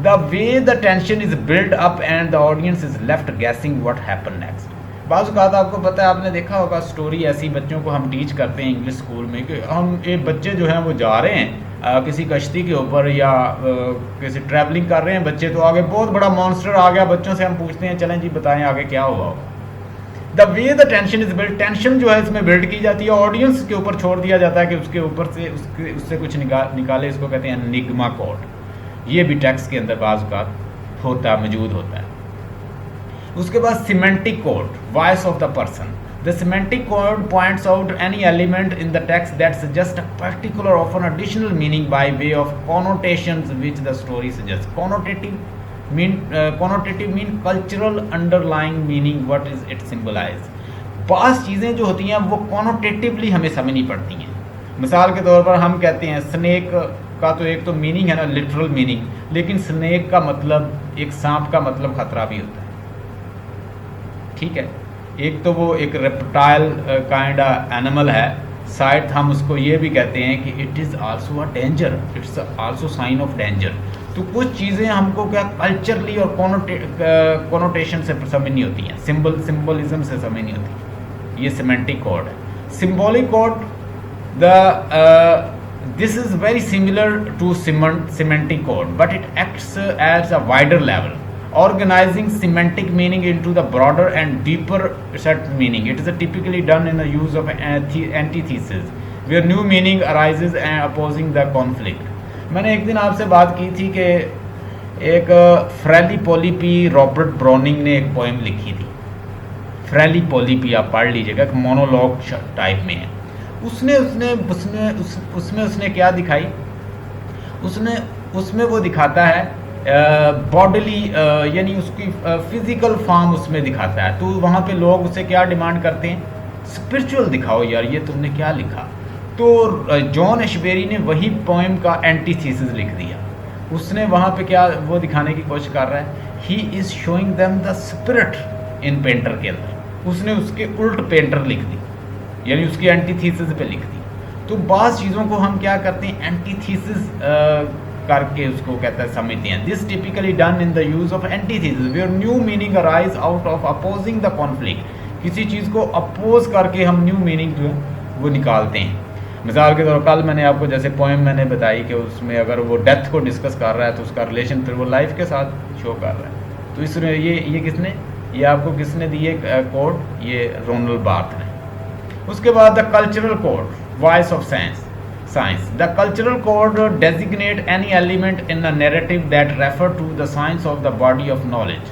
[SPEAKER 1] The way the tension is build up and the audience is left guessing what happen next. बाज़ औक़ात आपको पता है, आपने देखा होगा स्टोरी ऐसी बच्चों को हम टीच करते हैं इंग्लिश स्कूल में कि हम ये बच्चे जो हैं वो जा रहे हैं किसी कश्ती के ऊपर या किसी ट्रैवलिंग कर रहे हैं बच्चे, तो आगे बहुत बड़ा मॉन्स्टर आ गया, बच्चों से हम पूछते हैं चलें जी बताएं आगे क्या हुआ। The way the tension is build, tension जो है इसमें बिल्ड की जाती है, ऑडियंस के ऊपर छोड़ दिया जाता है कि उसके ऊपर से उससे कुछ निकाले, इसको कहते हैं एनिग्मा कोड। ये भी टेक्स्ट के अंदर बाज़ औक़ात होता मौजूद होता है। उसके बाद semantic code, voice of the person. The semantic code points out any element in the text that suggest a particular of an additional meaning by way of connotations which the story suggest. Connotative mean cultural underlying meaning, what is it symbolize. बास चीज़ें जो होती हैं वो कॉनोटेटिवली हमें समझनी पड़ती हैं। मिसाल के तौर पर हम कहते हैं स्नेक का तो एक तो मीनिंग है ना, लिटरल मीनिंग, लेकिन स्नेक का मतलब, एक सांप का मतलब खतरा भी होता है, ठीक है। एक तो वो एक रेप्टाइल काइंड एनिमल है, साइड हम उसको ये भी कहते हैं कि it is also a danger, it's also sign of danger. तो कुछ चीज़ें हमको क्या कल्चरली और कॉनोटेशन से समझ नहीं होती हैं, सिंबलिज्म से समझ नहीं होती। ये सिमेंटिक कोड है। Symbolic code, this is very similar to semantic code but it acts as a wider level, organizing semantic meaning into the broader and deeper set meaning. It is typically done in the use of antithesis, where new meaning arises and opposing the conflict. मैंने एक दिन आपसे बात की थी कि एक फ्रेली पोलिपी Robert browning ने एक पोएम लिखी थी। फ्रेली पोलिपी आप पढ़ लीजिएगा, एक मोनोलॉग टाइप में है। उसमें क्या दिखाई, उसमें वो दिखाता है बॉडीली यानी उसकी फिज़िकल फॉर्म उसमें दिखाता है। तो वहाँ पे लोग उसे क्या डिमांड करते हैं, स्पिरिचुअल दिखाओ यार, ये तुमने क्या लिखा। तो जॉन एशबेरी ने वही पोएम का एंटीथीसिस लिख दिया। उसने वहाँ पे क्या वो दिखाने की कोशिश कर रहा है, he is showing them the spirit in painter के अंदर। उसने उसके उल्ट पेंटर लिख दी, यानी उसकी एंटीथीसिस पे लिख दी। तो बाज़ चीज़ों को हम क्या करते हैं, एंटीथीसिस करके उसको कहता है समझते हैं। This typically done in the use of antithesis where new meaning arise out of opposing the conflict. किसी चीज़ को अपोज करके हम न्यू मीनिंग जो है वो निकालते हैं। मिसाल के तौर पर कल मैंने आपको जैसे पोएम मैंने बताई कि उसमें अगर वो डेथ को डिस्कस कर रहा है तो उसका रिलेशन फिर वो लाइफ के साथ शो कर रहा है। तो इसमें ये किसने, ये आपको किसने दिए कोड, ये रोनाल्ड बार्थ ने। उसके बाद the cultural code, voice of science. The cultural code designate any element in a narrative that refer to the science of the body of knowledge.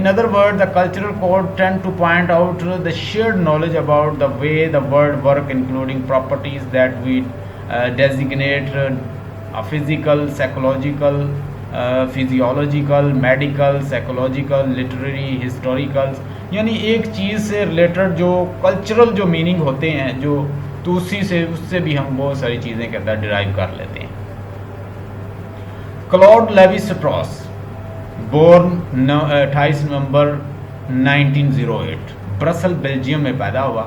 [SPEAKER 1] In other words, the cultural code tend to point out the shared knowledge about the way the world work, including properties that we designate physical, psychological, physiological, medical, psychological, literary, historical। यानी एक चीज़ से related जो cultural जो meaning होते हैं, जो तो उससे भी हम बहुत सारी चीज़ें कहता है डिराइव कर लेते हैं। क्लॉड लेवी स्ट्रॉस, बोर्न 28 नवंबर 1908, ब्रसल बेल्जियम में पैदा हुआ।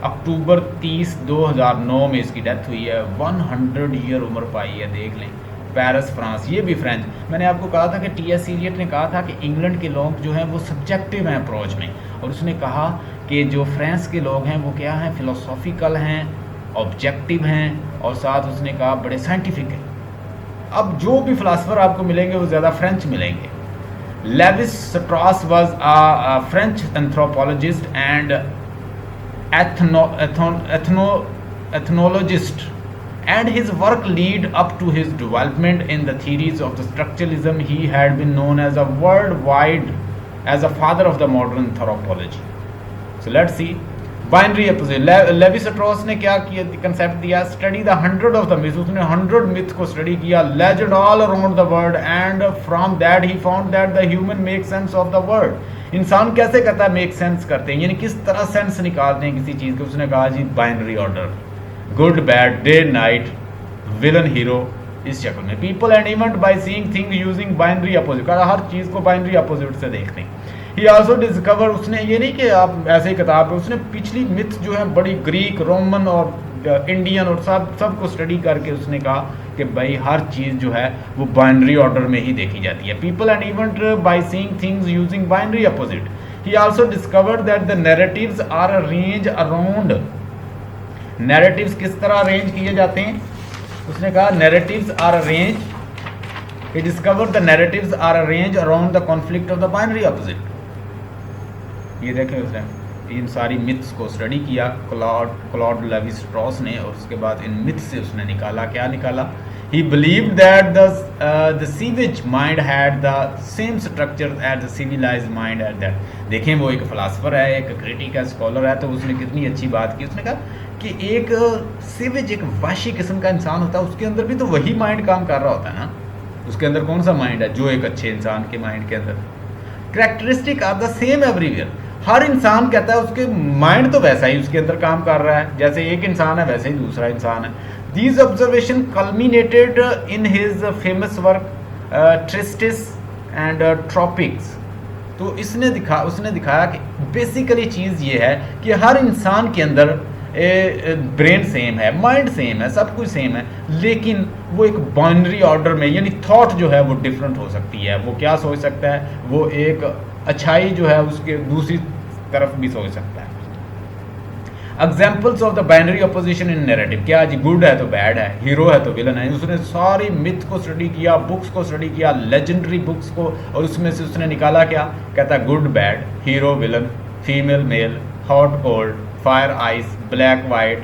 [SPEAKER 1] अक्टूबर 30, 2009 में इसकी डेथ हुई है। 100 ईयर उम्र पाई है, देख लें। Paris, France. ये भी फ्रेंच। मैंने आपको कहा था कि टी.एस. एलियट ने कहा था कि इंग्लैंड के लोग जो हैं वो सब्जेक्टिव हैं अप्रोच में, और उसने कहा कि जो फ्रांस के लोग हैं वो क्या हैं, फ़िलोसॉफ़िकल हैं, ऑब्जेक्टिव हैं, और साथ उसने कहा बड़े साइंटिफिक हैं। अब जो भी फ़िलासफ़र आपको मिलेंगे वो ज़्यादा फ्रेंच मिलेंगे। Levi Strauss was a French anthropologist and ethnologist, and his work lead up to his development in the theories of the structuralism. He had been known as a worldwide as a father of the modern anthropology. So let's see. Binary opposition. Levi Strauss ने क्या किया, concept दिया, study the 100 of the myths. उसने 100 myth को study किया, legend all around the world, and from that he found that the human make sense of the world. इंसान कैसे कहता है मेक सेंस करते हैं, यानी किस तरह सेंस निकालते हैं किसी चीज़ को। उसने कहा जी binary order, good bad, day night, villain hero, इस शक्ल में। People and event by seeing thing using binary opposite, हर चीज़ को बाइनरी अपोजिट से देखते हैं। ही आल्सो डिस्कवर, उसने ये नहीं कि आप ऐसे ही किताब है, उसने पिछली मिथ जो है बड़ी ग्रीक, रोमन और इंडियन और सब को स्टडी करके उसने कहा कि भाई हर चीज़ जो है वो बाइनरी ऑर्डर में ही देखी जाती है। People and event by seeing things using binary opposite. He also discovered that the narratives are arranged around. Narratives किस तरह अरेंज किए जाते हैं? उसने कहा narratives are arranged. He discovered the narratives are arranged around the conflict of the binary opposite. ये देखें उसने इन सारी मिथ्स को स्टडी किया क्लॉड लेवी स्ट्रॉस ने, और उसके बाद इन मिथ्स से उसने निकाला, क्या निकाला? He believed that the savage mind had the same structure as the civilized mind at that. देखें वो एक फिलासफर है, एक क्रिटिक है, स्कॉलर है, तो उसने कितनी अच्छी बात की। उसने कहा कि एक सेवेज, एक वाशी किस्म का इंसान होता है, उसके अंदर भी तो वही माइंड काम कर रहा होता है ना। उसके अंदर कौन सा माइंड है जो एक अच्छे इंसान के माइंड के अंदर? Characteristic are the same everywhere. हर इंसान कहता है उसके माइंड तो वैसा ही उसके अंदर काम कर रहा है, जैसे एक इंसान है वैसे ही दूसरा इंसान है। These observations culminated in his famous work Tristis and Tropics. तो उसने दिखाया कि बेसिकली चीज़ ये है कि हर इंसान के अंदर ब्रेन सेम है, माइंड सेम है, सब कुछ सेम है, लेकिन वो एक बाइनरी ऑर्डर में, यानी थॉट जो है वो डिफरेंट हो सकती है। वो क्या सोच सकता है? वो एक अच्छाई जो है उसके दूसरी तरफ भी सोच सकता है। Examples of the binary opposition in narrative, क्या आज गुड है तो बैड है, हीरो है तो विलन है। उसने सारी मिथ को स्टडी किया, बुक्स को स्टडी किया, लेजेंडरी बुक्स को, और उसमें से उसने निकाला क्या? कहता good bad, hero villain, female male, hot cold, fire ice, black white,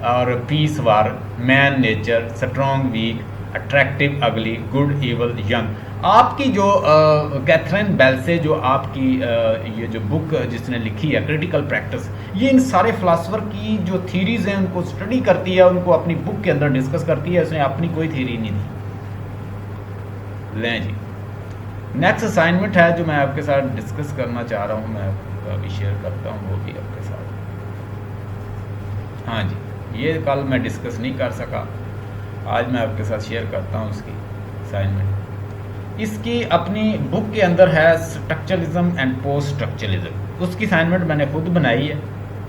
[SPEAKER 1] और peace war, man nature, strong weak, attractive ugly, good evil young. आपकी जो कैथरीन बेल्से, जो आपकी ये जो बुक जिसने लिखी है क्रिटिकल प्रैक्टिस, ये इन सारे फिलासफर की जो थीरीज़ हैं उनको स्टडी करती है, उनको अपनी बुक के अंदर डिस्कस करती है। उसने अपनी कोई थीरी नहीं दी। लें जी, नेक्स्ट असाइनमेंट है जो मैं आपके साथ डिस्कस करना चाह रहा हूँ, मैं अभी शेयर करता हूँ वो भी आपके साथ। हाँ जी, ये कल मैं डिस्कस नहीं कर सका, आज मैं आपके साथ शेयर करता हूँ उसकी असाइनमेंट। इसकी अपनी बुक के अंदर है स्ट्रक्चरलिज्म एंड पोस्ट स्ट्रक्चरलिज्म। उसकी असाइनमेंट मैंने खुद बनाई है,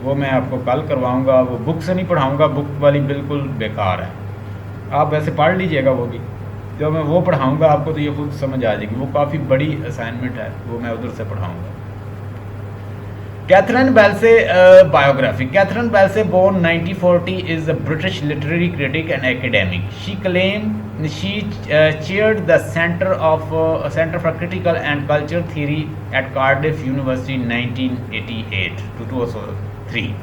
[SPEAKER 1] वो मैं आपको कल करवाऊंगा। वो बुक से नहीं पढ़ाऊंगा, बुक वाली बिल्कुल बेकार है। आप वैसे पढ़ लीजिएगा वो भी, जब मैं वो पढ़ाऊंगा आपको तो ये खुद समझ आ जाएगी। वो काफ़ी बड़ी असाइनमेंट है, वो मैं उधर से पढ़ाऊँगा। Catherine Balse biography. Catherine Balse, born 1940, is a British literary critic and academic. She chaired the Centre for Critical and Culture Theory at Cardiff University in 1988 to 2003.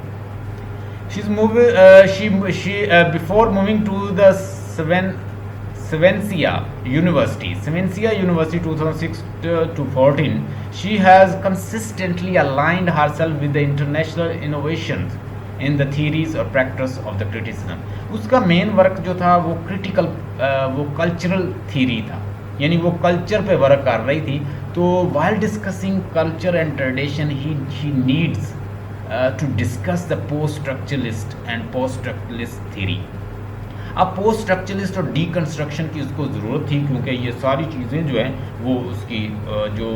[SPEAKER 1] Before moving to the Swansea University 2006 to 14, she has consistently aligned herself with the international innovations in the theories or practice of the criticism. उसका main work जो था वो critical, वो cultural theory था, यानी वो culture पे work कर रही थी। तो while discussing culture and tradition, he needs to discuss the post-structuralist and post-structuralist theory. अब पोस्ट स्ट्रक्चरलिस्ट और डीकंस्ट्रक्शन की उसको ज़रूरत थी, क्योंकि ये सारी चीज़ें जो हैं वो उसकी जो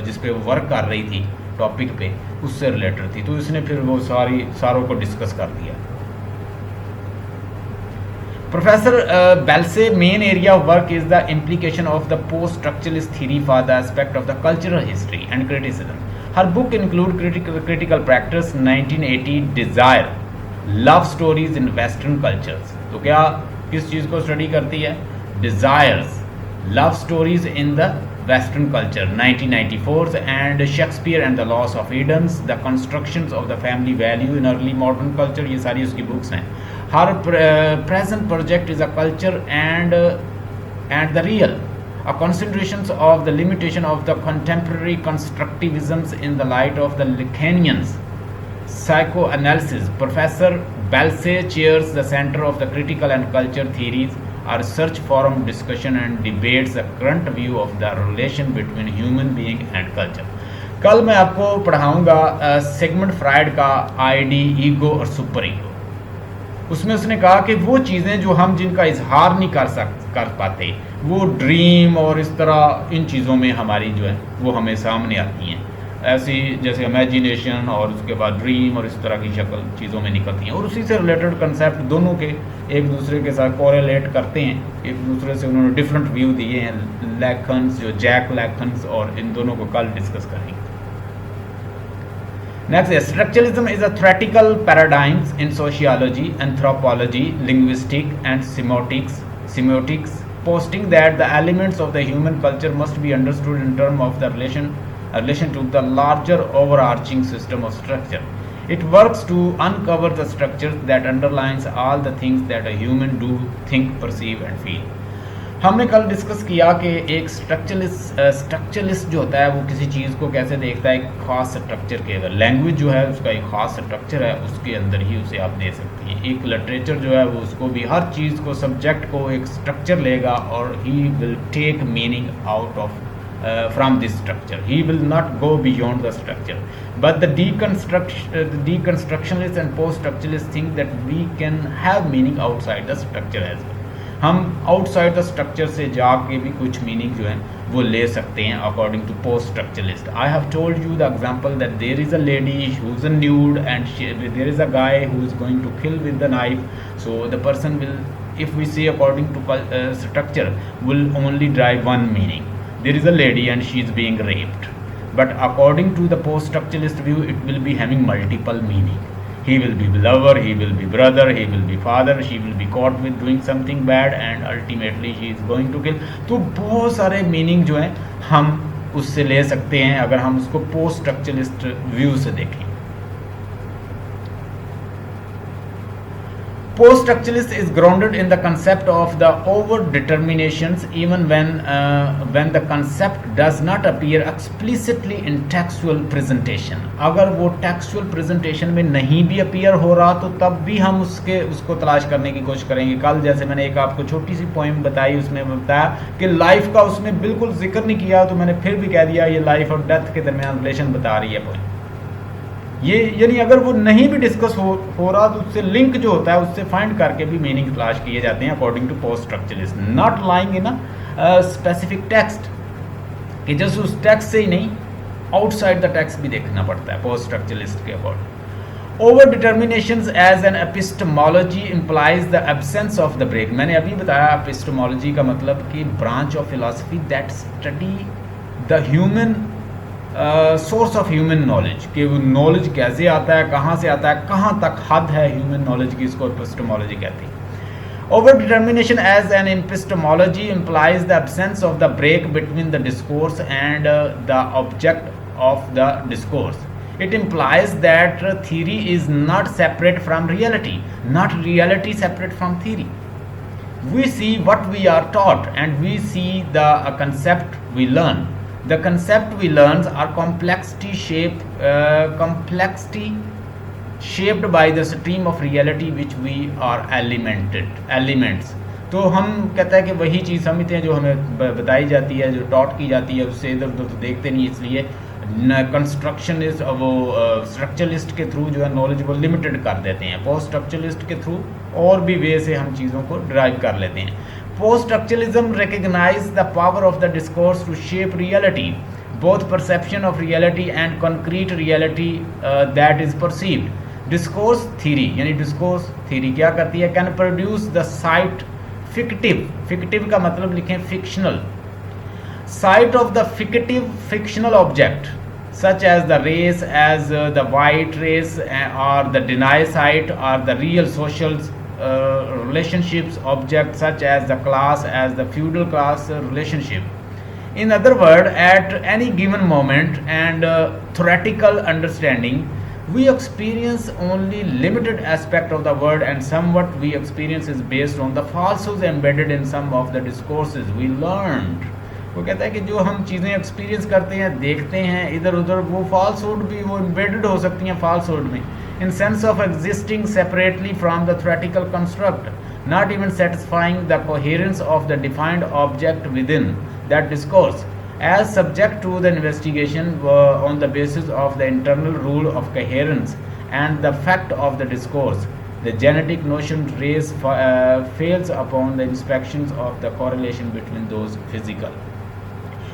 [SPEAKER 1] जिस पे वो वर्क कर रही थी टॉपिक पे, उससे रिलेटेड थी। तो इसने फिर वो सारों को डिस्कस कर दिया। Professor Belsey main area of work is the implication of the post structuralist theory for the aspect of the cultural history and criticism. Her book include critical practice 1980 desire love stories in western cultures. तो क्या किस चीज़ को study करती है? Desires love stories in the western culture 1994 and Shakespeare and the loss of Edens, the constructions of the family value in early modern culture. ये सारी उसकी बुक्स हैं। Her present project is a culture and the real, a considerations of the limitation of the contemporary constructivisms in the light of the Lacanians psychoanalysis. Professor Balse chairs the Center of the Critical and Culture Theories, a research forum discussion and debates the current view of the relation between human being and culture. कल मैं आपको पढ़ाऊंगा Sigmund Freud का ID, ego और super ego. उसमें उसने कहा कि वो चीज़ें जो हम जिनका इजहार नहीं कर पाते, वो ड्रीम और इस तरह इन चीज़ों में हमारी जो है वो हमें सामने आती हैं, ऐसी जैसे इमेजिनेशन और उसके बाद ड्रीम और इस तरह की शक्ल चीज़ों में निकलती हैं। और उसी से रिलेटेड कंसेप्ट दोनों के एक दूसरे के साथ कोरिलेट करते हैं, एक दूसरे से उन्होंने डिफरेंट व्यू दिए हैं। लैकन्स, जो जैक लैकन्स, और इन दोनों को कल डिस्कस करेंगे। Next, structuralism is a theoretical paradigms in sociology, anthropology, linguistics, and semiotics, posting that the elements of the human culture must be understood in terms of the relation to the larger overarching system of structure. It works to uncover the structures that underlines all the things that a human do, think, perceive and feel. हमने कल discuss किया कि एक structuralist जो होता है वो किसी चीज़ को कैसे देखता है, एक ख़ास स्ट्रक्चर के अंदर। लैंग्वेज जो है उसका एक ख़ास स्ट्रक्चर है, उसके अंदर ही उसे आप दे सकती हैं। एक लिटरेचर जो है वो उसको भी हर चीज़ को, सब्जेक्ट को एक स्ट्रक्चर लेगा और he will take meaning out of from this structure. He will not go beyond the structure. But the deconstructionists and post-structuralists think that we can have meaning outside the structure as well. हम outside the structure से जाके भी कुछ meaning जो है वो ले सकते हैं according to post structuralist. I have told you the example that there is a lady who is a nude and there is a guy who is going to kill with the knife. So the person will, if we say according to structure, will only drive one meaning. There is a lady and she is being raped, but according to the post-structuralist view it will be having multiple meaning. He will be lover, he will be brother, he will be father, she will be caught with doing something bad and ultimately she is going to kill. तो बहुत सारे meaning जो हैं हम उससे ले सकते हैं अगर हम उसको पोस्ट स्ट्रक्चरलिस्ट व्यू से देखें. Post-structuralist is grounded in the concept of the over-determinations even when the concept does not appear explicitly in textual presentation. अगर वो textual presentation में नहीं भी appear हो रहा तो तब भी हम उसको तलाश करने की कोशिश करेंगे. कल जैसे मैंने एक आपको छोटी सी पोइम बताई, उसमें बताया कि लाइफ का उसने बिल्कुल जिक्र नहीं किया, तो मैंने फिर भी कह दिया ये लाइफ और डेथ के दरमियान रिलेशन बता रही है पोइम. ये यानी अगर वो नहीं भी डिस्कस हो रहा तो उससे लिंक जो होता है उससे फाइंड करके भी मीनिंग तलाश किए जाते हैं according to post structuralist. Not lying in a specific text, कि जैसे उस टेक्स्ट से ही नहीं आउटसाइड द टेक्स्ट भी देखना पड़ता है पोस्ट स्ट्रक्चरलिस्ट के according. Over determinations as an epistemology implies the absence of the break. मैंने अभी बताया एपिस्टेमोलॉजी का मतलब कि branch of philosophy that study the human source of human knowledge, कि वो नॉलेज कैसे आता है, कहाँ से आता है, कहाँ तक हद है ह्यूमन नॉलेज की, इसको एपिस्टेमोलॉजी कहती है. Over determination as an epistemology implies the absence of the break between the discourse and the object of the discourse. It implies that theory is not separate from reality, not reality separate from theory. We see what we are taught and we see the concept we learn. The concept we learn are complexity shaped by the stream of reality which we are elements. तो हम कहते हैं कि वही चीज़ समझते हैं जो हमें बताई जाती है, जो टॉट की जाती है, उससे इधर उधर तो देखते नहीं, इसलिए कंस्ट्रक्शनिस्ट वो स्ट्रक्चरलिस्ट के थ्रू जो है नॉलेज को लिमिटेड कर देते हैं. पोस्ट स्ट्रक्चरलिस्ट के थ्रू और भी वे से हम चीज़ों को ड्राइव कर लेते हैं. Post structuralism recognize the power of the discourse to shape reality, both perception of reality and concrete reality that is perceived. Discourse theory, यानी डिस्कोर्स थ्योरी क्या करती है, can produce the sight fictive का मतलब लिखें fictional, sight of the fictional object such as the race, as the white race, or the denied sight, or the real social relationships object such as the class, as the feudal class relationship. In other words, at any given moment and theoretical understanding, we experience only limited aspect of the world, and somewhat we experience is based on the falsehoods embedded in some of the discourses we learned. वो कहता है कि जो हम चीज़ें experience करते हैं, देखते हैं इधर उधर, वो फॉल्सहुड भी वो एम्बेडेड हो सकती हैं फॉल्सहुड में, in sense of existing separately from the theoretical construct, not even satisfying the coherence of the defined object with in that discourse as subject to the investigation on the basis of the internal rule of coherence and the fact of the discourse. The genetic notion fails upon the inspections of the correlation between those physical.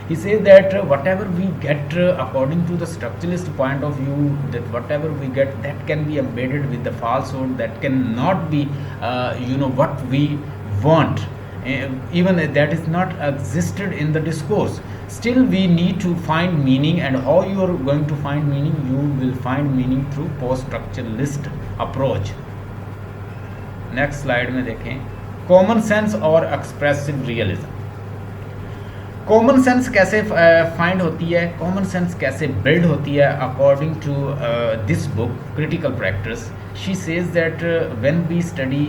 [SPEAKER 1] He says that whatever we get according to the structuralist point of view, that whatever we get that can be embedded with the falsehood, that cannot be what we want. even that is not existed in the discourse. Still we need to find meaning, and how you are going to find meaning? You will find meaning through post structuralist approach. Next slide में देखें common sense और expressive realism. Common sense कैसे find होती है, common sense कैसे build होती है? According to this book critical practice, she says that when we study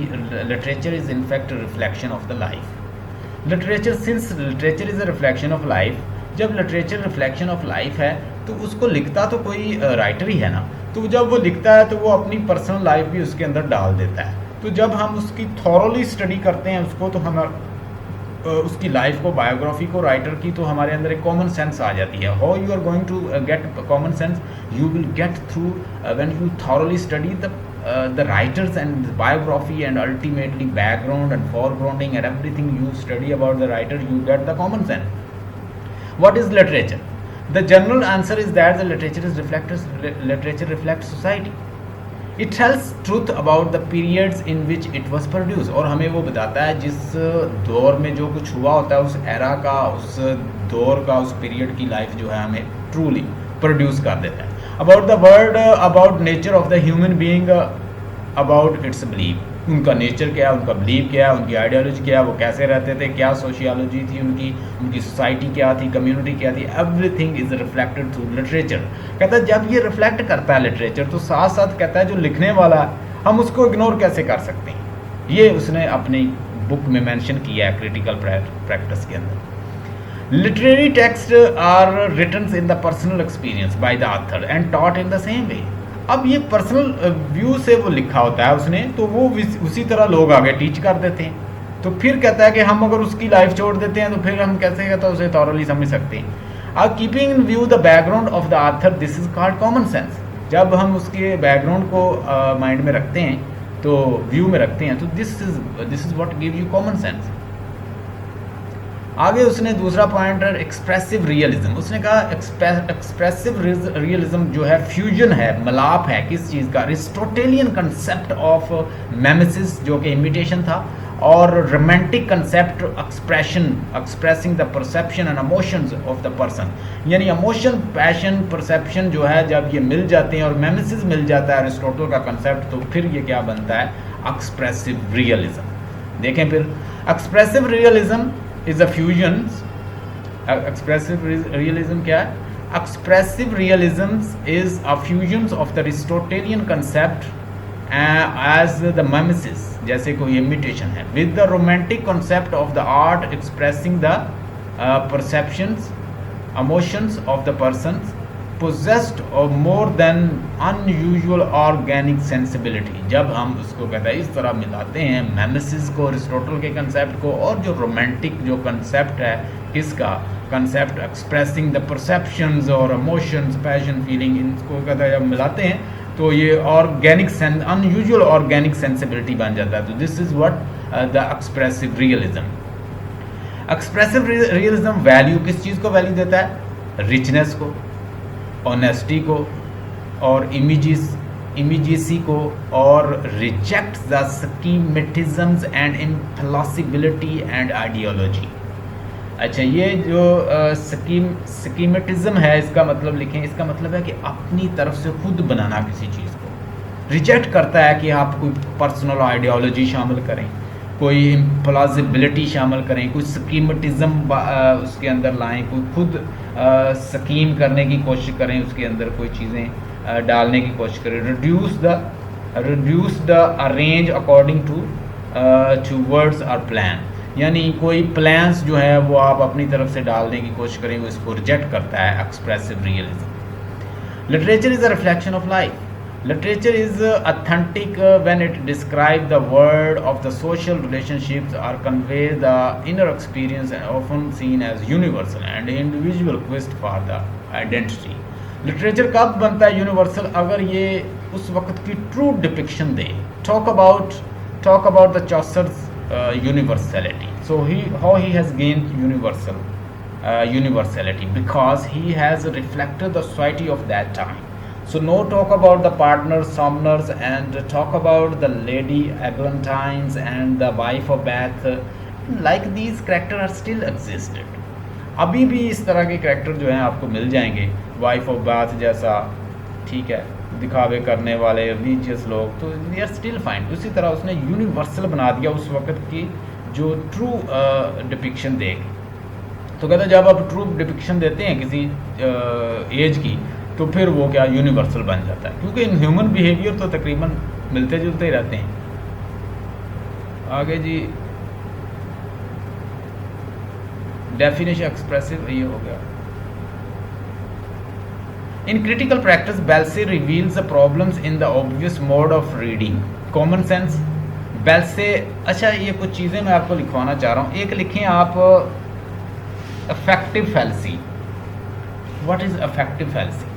[SPEAKER 1] literature is in fact reflection of the life. Literature, since literature is a reflection of life, जब literature reflection of life है तो उसको लिखता तो कोई writer ही है ना, तो जब वो लिखता है तो वो अपनी पर्सनल लाइफ भी उसके अंदर डाल देता है. तो जब हम उसकी थॉरली स्टडी करते हैं उसको, तो हम उसकी लाइफ को, बायोग्राफी को, राइटर की, तो हमारे अंदर एक कॉमन सेंस आ जाती है. How you are going to get common sense? You will get through when you thoroughly study the writers and the biography and ultimately background and foregrounding and everything you study about the writer, you get the common sense. What is literature? The general answer is that the literature reflects society. It tells truth about the periods in which it was produced. और हमें वो बताता है जिस दौर में जो कुछ हुआ होता है, उस एरा का, उस दौर का, उस पीरियड की लाइफ जो है हमें ट्रूली प्रोड्यूस कर देता है. About the world, about nature of the human being, about it's believe. उनका नेचर क्या है, उनका बिलीव क्या है, उनकी आइडियोलॉजी क्या है, वो कैसे रहते थे, क्या सोशियोलॉजी थी उनकी सोसाइटी क्या थी, कम्युनिटी क्या थी, everything is reflected through literature. कहता है जब ये रिफ्लेक्ट करता है लिटरेचर, तो साथ साथ कहता है जो लिखने वाला है हम उसको इग्नोर कैसे कर सकते हैं. ये उसने अपनी बुक में मेंशन किया है क्रिटिकल प्रैक्टिस के अंदर. Literary text are written in the personal experience by the author and taught in the same way. अब ये पर्सनल व्यू से वो लिखा होता है उसने, तो वो उसी तरह लोग आगे टीच कर देते हैं. तो फिर कहता है कि हम अगर उसकी लाइफ छोड़ देते हैं तो फिर हम कैसे कहता है उसे थॉरली समझ सकते हैं. Keeping in view the background of the author, this is called common sense. जब हम उसके बैकग्राउंड को माइंड में रखते हैं, तो व्यू में रखते हैं, तो this is what give you common sense. आगे उसने दूसरा पॉइंट है एक्सप्रेसिव रियलिज्म. उसने कहा एक्सप्रेसिव रियलिज्म जो है फ्यूजन है, मिलाप है किस चीज़ का? अरिस्टोटेलियन कंसेप्ट ऑफ मेमेसिस जो कि इमिटेशन था, और romantic concept expressing the perception and emotions of the person. यानी इमोशन, पैशन, परसेप्शन जो है जब ये मिल जाते हैं और मेमेसिस मिल जाता है अरिस्टोटल का कंसेप्ट, तो फिर ये क्या बनता है? Expressive realism. देखें फिर, expressive realism is a fusion. Expressive realism क्या है? Expressive realism is a fusion of the Aristotelian concept as the mimesis, जैसे कोई imitation है, with the romantic concept of the art expressing the perceptions, emotions of the persons possessed of more than unusual organic sensibility. जब हम उसको कहते हैं इस तरह मिलाते हैं मेमेसिस को, अरिस्टोटल के कंसेप्ट को, और जो रोमांटिक जो कंसेप्ट है किसका? कंसेप्ट एक्सप्रेसिंग द परसेप्शंस और इमोशंस, पैशन, फीलिंग, इनको कहते हैं जब मिलाते हैं तो ये ऑर्गेनिक अनयूजुअल ऑर्गेनिक सेंसिबिलिटी बन जाता है. तो this is what the expressive realism. Expressive realism value किस चीज़ को वैल्यू देता है? रिचनेस को, ऑनेस्टी को, और इमीजिएसी को, और reject the schematisms and implausibility and ideology. अच्छा, ये जो स्कीमेटिज्म है, इसका मतलब लिखें, इसका मतलब है कि अपनी तरफ से खुद बनाना किसी चीज़ को. रिजेक्ट करता है कि आप कोई पर्सनल आइडियोलॉजी शामिल करें, कोई इम्प्लॉसिबिलिटी शामिल करें, कोई स्कीमेटिज्म उसके अंदर लाएं, कोई खुद स्कीम करने की कोशिश करें, उसके अंदर कोई चीज़ें डालने की कोशिश करें. Reduce the arrange according to words और प्लान. यानी कोई प्लान्स जो है वो आप अपनी तरफ से डालने की कोशिश करें, वो इसको रिजेक्ट करता है. Expressive realism. Literature is a reflection of life. Literature is authentic when it describes the world of the social relationships or convey the inner experience, and often seen as universal and individual quest for the identity. Literature कब बनता है universal? अगर ये उस वक्त की true depiction they. Talk about the Chaucer's universality. So how he has gained universality, because he has reflected the society of that time. So no talk about the partners, Somners, and talk about the Lady Eglantines and the wife of Bath. Like these character are still existed. अभी भी इस तरह के character जो हैं आपको मिल जाएंगे, wife of bath जैसा, ठीक है, दिखावे करने वाले रिलीजियस लोग, तो दे आर स्टिल फाइन। उसी तरह उसने यूनिवर्सल बना दिया उस वक्त की जो ट्रू डिपिक्शन देगी। तो कहते हैं जब आप ट्रू डिपिक्शन देते हैं किसी एज की, तो फिर वो क्या यूनिवर्सल बन जाता है, क्योंकि इन ह्यूमन बिहेवियर तो तकरीबन मिलते जुलते ही रहते हैं। आगे जी डेफिनेशन एक्सप्रेसिव, ये हो गया। In critical practice, Balse reveals the problems in the obvious mode of reading. Common sense, Balse, अच्छा ये कुछ चीज़ें मैं आपको लिखवाना चाह रहा हूँ। एक लिखें आप affective fallacy. What is affective fallacy?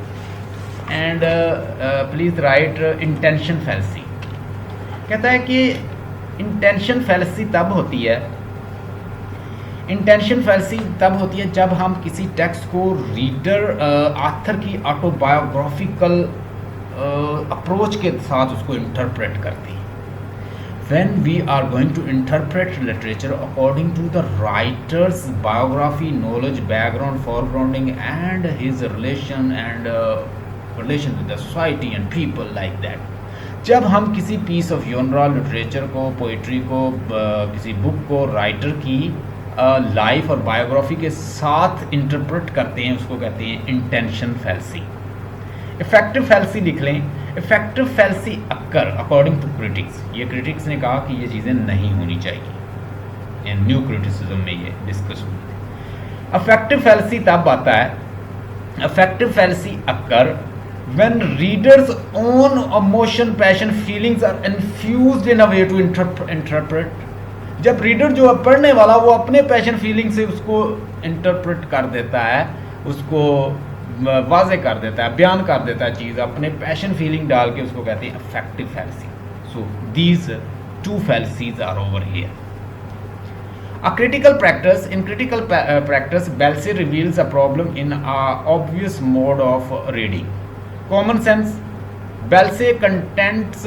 [SPEAKER 1] And please write intention fallacy. कहता है कि intention fallacy तब होती है, इंटेंशन फैल्सी तब होती है जब हम किसी टेक्स्ट को रीडर ऑथर की ऑटोबायोग्राफिकल अप्रोच के साथ उसको इंटरप्रेट करते हैं। When we are going to interpret literature according to the writer's biography, knowledge, background, foregrounding and his relation with the society and people like that. जब हम किसी पीस ऑफ जॉनरा, लिटरेचर को, poetry को, किसी book को writer की life और biography के साथ इंटरप्रेट करते हैं, उसको कहते हैं इंटेंशन फैल्सी। इफेक्टिव फैल्सी लिख लें। Effective fallacy occur according to critics, ये क्रिटिक्स ने कहा कि ये चीज़ें नहीं होनी चाहिए, न्यू क्रिटिसिज्म में ये डिस्कस हुई थी। इफेक्टिव फैल्सी तब आता है, effective fallacy occur when readers own emotion, passion, feelings are infused in a way to interpret। जब रीडर जो है पढ़ने वाला वो अपने पैशन फीलिंग से उसको इंटरप्रेट कर देता है, उसको वाजे कर देता है, बयान कर देता है चीज़, अपने पैशन फीलिंग डाल के उसको कहते हैं affective fallacy. So these two fallacies are over here. A critical practice, in critical practice, Balse reveals a problem in a obvious mode of reading. Common sense, Balse contents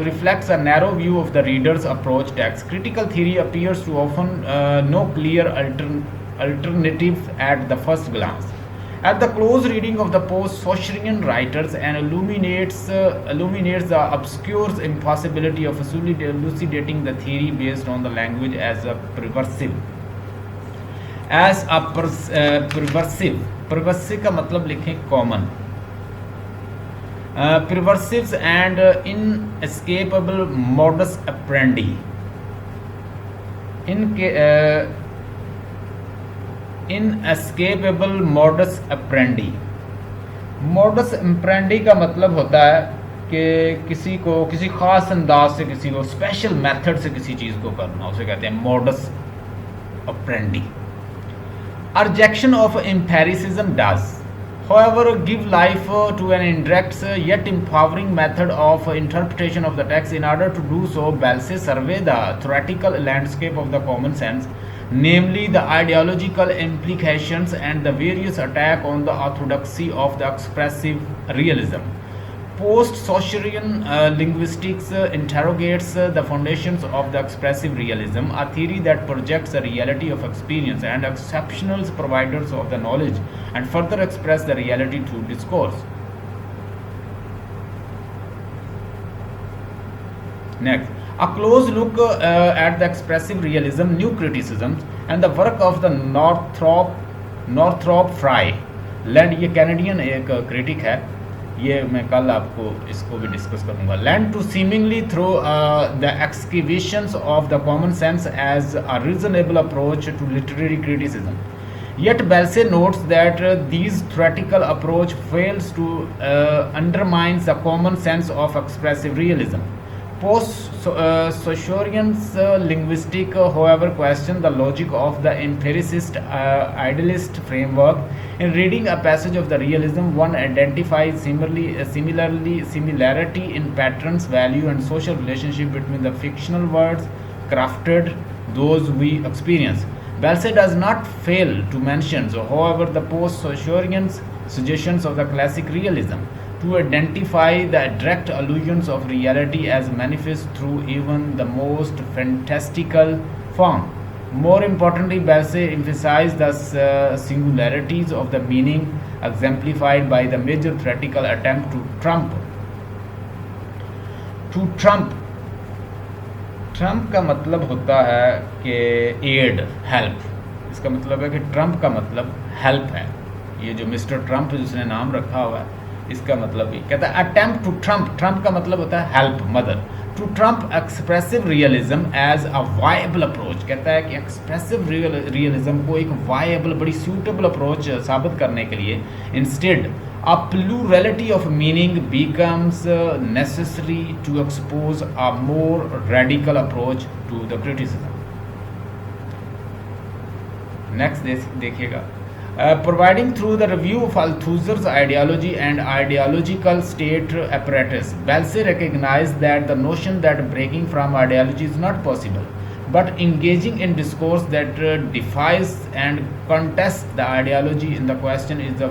[SPEAKER 1] reflects a narrow view of the reader's approach text. Critical theory appears to often no clear alternatives at the first glance. At the close reading of the post-Saussurian writers and illuminates the obscure impossibility of elucidating the theory based on the language as a perversive. Perversive का मतलब लिखें common. Perversives and inescapable modus operandi. Inescapable modus operandi. Modus operandi का मतलब होता है कि किसी को किसी ख़ास अंदाज से, किसी को स्पेशल मेथड से किसी चीज़ को करना, उसे कहते हैं modus operandi. A rejection of empiricism does, however, give life to an indirect yet empowering method of interpretation of the text. In order to do so, Balse survey the theoretical landscape of the common sense, namely the ideological implications and the various attack on the orthodoxy of the expressive realism. Post-Saussurian linguistics interrogates the foundations of the expressive realism, a theory that projects the reality of experience and exceptional providers of the knowledge and further express the reality through discourse. Next, a close look at the expressive realism, new criticisms and the work of the Northrop Frye. Land, ये Canadian एक critic है, ये मैं कल आपको इसको भी discuss करूँगा. Land to seemingly through the excavations of the common sense as a reasonable approach to literary criticism. Yet Balse notes that these theoretical approach fails to undermine the common sense of expressive realism. Post-Saussurian's linguistic, however, question the logic of the empiricist idealist framework. In reading a passage of the realism, one identifies similarity in patterns, value, and social relationship between the fictional words crafted, those we experience. Balse does not fail to mention, however, the post-Saussurian suggestions of the classic realism to identify the direct allusions of reality as manifest through even the most fantastical form. More importantly, Balse emphasized the singularities of the meaning exemplified by the major theoretical attempt to trump. Trump का मतलब होता है कि add, help. इसका मतलब है कि Trump का मतलब हेल्प है। ये जो मिस्टर ट्रम्प जिसने नाम रखा हुआ है, इसका मतलब ही कहता है अटेम्प्ट टू ट्रम्प। ट्रम्प का मतलब होता है हेल्प, मदद। To trump expressive realism as a viable approach, कहता है कि एक्सप्रेसिव रियलिज्म को एक वायबल, बड़ी सूटेबल अप्रोच साबित करने के लिए instead a plurality of meaning becomes necessary to expose a more radical approach to the criticism. Next देखिएगा, providing through the review of Althusser's ideology and ideological state apparatus, Balse recognized that the notion that breaking from ideology is not possible, but engaging in discourse that defies and contests the ideology in the question is a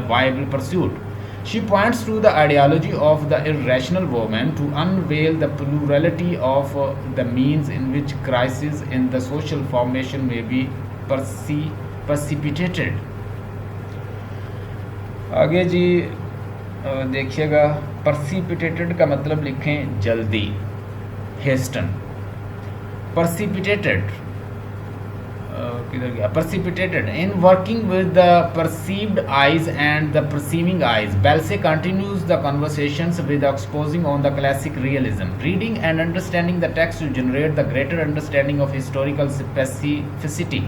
[SPEAKER 1] viable pursuit. She points to the ideology of the irrational woman to unveil the plurality of the means in which crises in the social formation may be precipitated. आगे जी देखिएगा, precipitated का मतलब लिखें जल्दी, hasten। Precipitated, किधर गया? Precipitated in working with the perceived eyes and the perceiving eyes. Balse continues the conversations with exposing on the classic realism, reading and understanding the text to generate the greater understanding of historical specificity.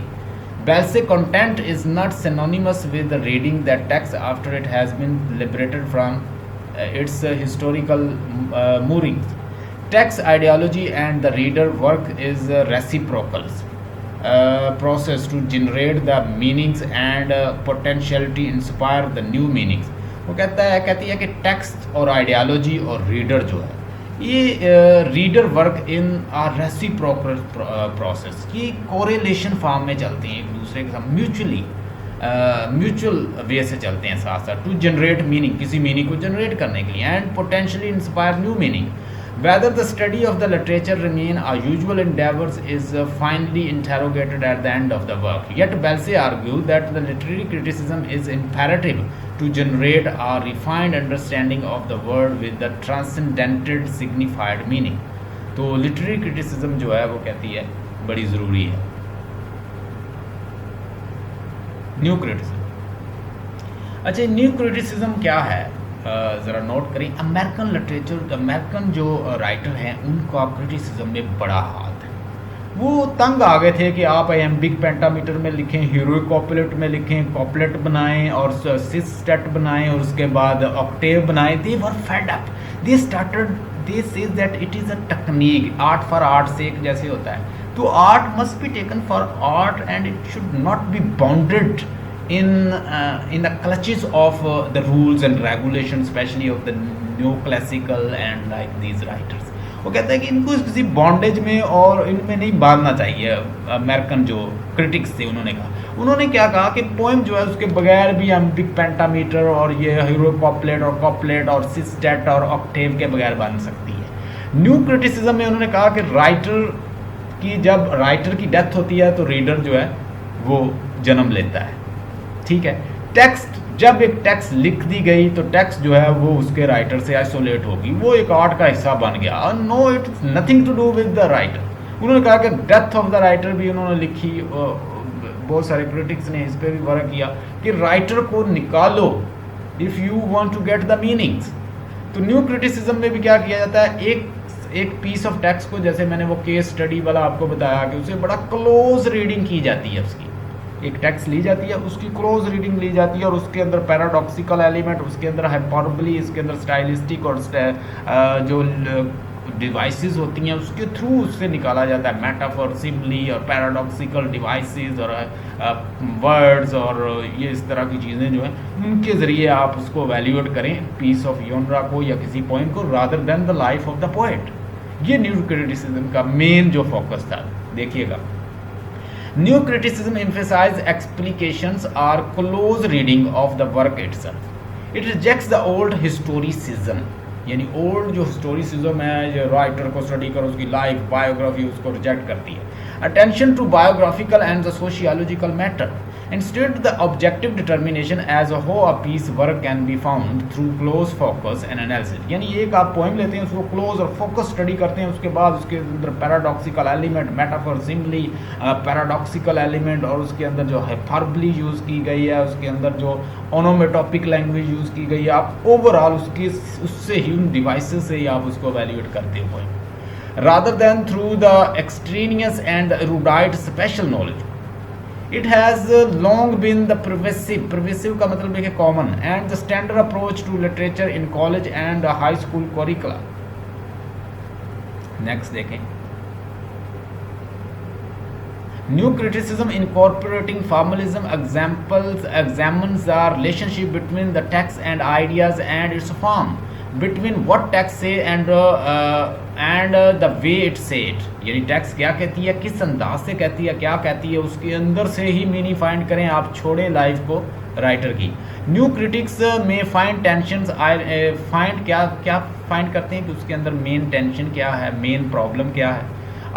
[SPEAKER 1] Balse content is not synonymous with the reading that text after it has been liberated from its historical moorings. Text ideology and the reader work is a reciprocal process to generate the meanings and potentiality inspire the new meanings. वो कहती है कि text और ideology और reader जो है, ये reader work in a reciprocal process की कोरिलेशन फॉर्म में चलते हैं, एक दूसरे के साथ म्यूचुअल वे से चलते हैं साथ साथ, टू जनरेट मीनिंग, किसी मीनिंग को जनरेट करने के लिए, and potentially inspire new meaning. Whether the study of the literature remain our usual endeavors is finally interrogated at the end of the work. Yet Balse argued that the literary criticism is imperative to generate a refined understanding of the world with the transcendented signified meaning. तो literary criticism जो है वो कहती है बड़ी ज़रूरी है. New criticism. अच्छा, न्यू क्रिटिसिज्म क्या है ज़रा नोट करें. अमेरिकन लिटरेचर, अमेरिकन जो राइटर हैं उनका क्रिटिसिज्म में बड़ा हाथ है. वो तंग आ गए थे कि आप एम्बिक पेंटामीटर में लिखें, हीरोइक कॉपलेट में लिखें, कॉपलेट बनाएं और सिस्टेट बनाएं और उसके बाद ऑक्टेव बनाएं. They were fade up. They started, they says that it is a technique. Art for art sake जैसे होता है, तो art must be taken for art and it should not be bounded in the clutches of the rules and regulations, especially of the neoclassical and like these writers. वो कहता है कि इनको किसी बॉन्डेज में और इनमें नहीं बांधना चाहिए. अमेरिकन जो क्रिटिक्स थे उन्होंने क्या कहा कि पोएम जो है उसके बगैर भी एम्बिक पेंटामीटर और ये हीरो कॉपलेट और सिस्टेट और ऑक्टेव के बगैर बन सकती है. न्यू क्रिटिसिज्म में उन्होंने कहा कि जब राइटर की डेथ होती है तो रीडर जो है वो जन्म लेता है. ठीक है, टेक्स्ट, जब एक टेक्स्ट लिख दी गई तो टेक्स्ट जो है वो उसके राइटर से आइसोलेट होगी, वो एक आर्ट का हिस्सा बन गया. No, it's nothing to do with the writer. उन्होंने कहा कि डेथ ऑफ द राइटर भी उन्होंने लिखी. बहुत सारे क्रिटिक्स ने इस पर भी वर्क किया कि राइटर को निकालो if you want to get the meanings. तो न्यू क्रिटिसिज्म में भी क्या किया जाता है, एक पीस ऑफ टेक्स्ट को, जैसे मैंने वो केस स्टडी वाला आपको बताया कि उसे बड़ा क्लोज रीडिंग की जाती है. उसकी एक टेक्स्ट ली जाती है, उसकी क्लोज रीडिंग ली जाती है और उसके अंदर पैराडॉक्सिकल एलिमेंट, उसके अंदर हाइपरबोली, इसके अंदर स्टाइलिस्टिक और जो डिवाइसेस होती हैं उसके थ्रू उससे निकाला जाता है मेटाफोर, सिम्बली और पैराडॉक्सिकल डिवाइसेस और वर्ड्स और ये इस तरह की चीज़ें जो हैं उनके ज़रिए आप उसको वैल्यूएट करें पीस ऑफ योनरा को या किसी पोइम को, rather than the life of the poet. ये न्यू क्रिटिसिज्म का मेन जो फोकस था. देखिएगा, New criticism emphasizes explications or close reading of the work itself. It rejects the old historicism. यानी ओल्ड जो हिस्टोरिसिज्म है, जो राइटर को स्टडी करो, उसकी लाइफ बायोग्राफी, उसको रिजेक्ट करती है. attention to biographical and the sociological matter. Instead, the objective determination as a whole a piece work can be found through close focus and analysis. यानी एक आप पोइम लेते हैं, उसको क्लोज और फोकस स्टडी करते हैं, उसके बाद उसके अंदर paradoxical element, metaphor, simply, paradoxical element, और उसके अंदर जो हाइपरबली यूज़ की गई है, उसके अंदर जो ओनोमेटोपिक लैंग्वेज यूज़ की गई है, आप ओवरऑल उससे ही उन डिवाइसेस से ही आप उसको वैल्यूएट करते हो poem, rather than through the extraneous and the erudite special knowledge. It has long been the pervasive का मतलब है कि common and the standard approach to literature in college and high school curricula. Next देखें, new criticism incorporating formalism examines the relationship between the text and ideas and its form, between what text say and the way it say it. यानी text क्या कहती है, किस अंदाज से कहती है, क्या कहती है, उसके अंदर से ही मीनिंग फाइंड करें, आप छोड़े लाइफ को राइटर की. न्यू क्रिटिक्स में फाइंड टेंशंस फाइंड क्या फाइंड करते हैं कि उसके अंदर मेन टेंशन क्या है, मेन प्रॉब्लम क्या है,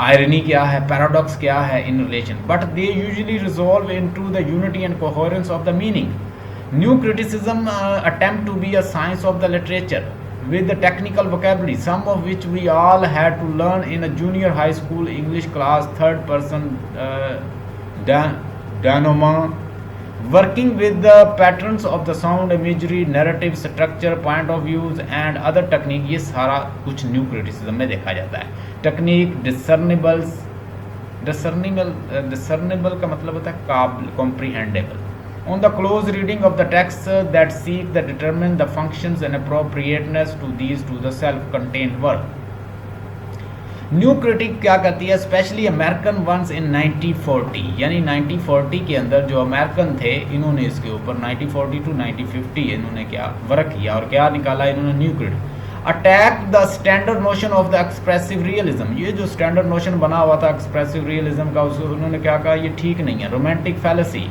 [SPEAKER 1] आयरनी क्या है, पैराडॉक्स क्या है in relation, but they usually resolve into the unity and coherence of the meaning. New criticism attempt to be a science of the literature with the technical vocabulary, some of which we all had to learn in a junior high school English class, third person denouement, working with the patterns of the sound, imagery, narrative structure, point of views and other technique. ये सारा कुछ new criticism में देखा जाता है. Technique, discernible का मतलब होता है comprehensible. On the close reading of the texts that seek to determine the functions and appropriateness to these to the self-contained work. New critic क्या करती है, स्पेशली अमेरिकन वंस इन 1940, यानी 1940 के अंदर जो अमेरिकन थे, इन्होंने इसके ऊपर 1940 टू 1950 इन्होंने क्या वर्क किया और क्या निकाला इन्होंने new critic. Attack the standard notion of the expressive realism. ये जो स्टैंडर्ड नोशन बना हुआ था एक्सप्रेसिव रियलिज्म का, उन्होंने क्या कहा, ये ठीक नहीं है. रोमांटिक फैलेसी,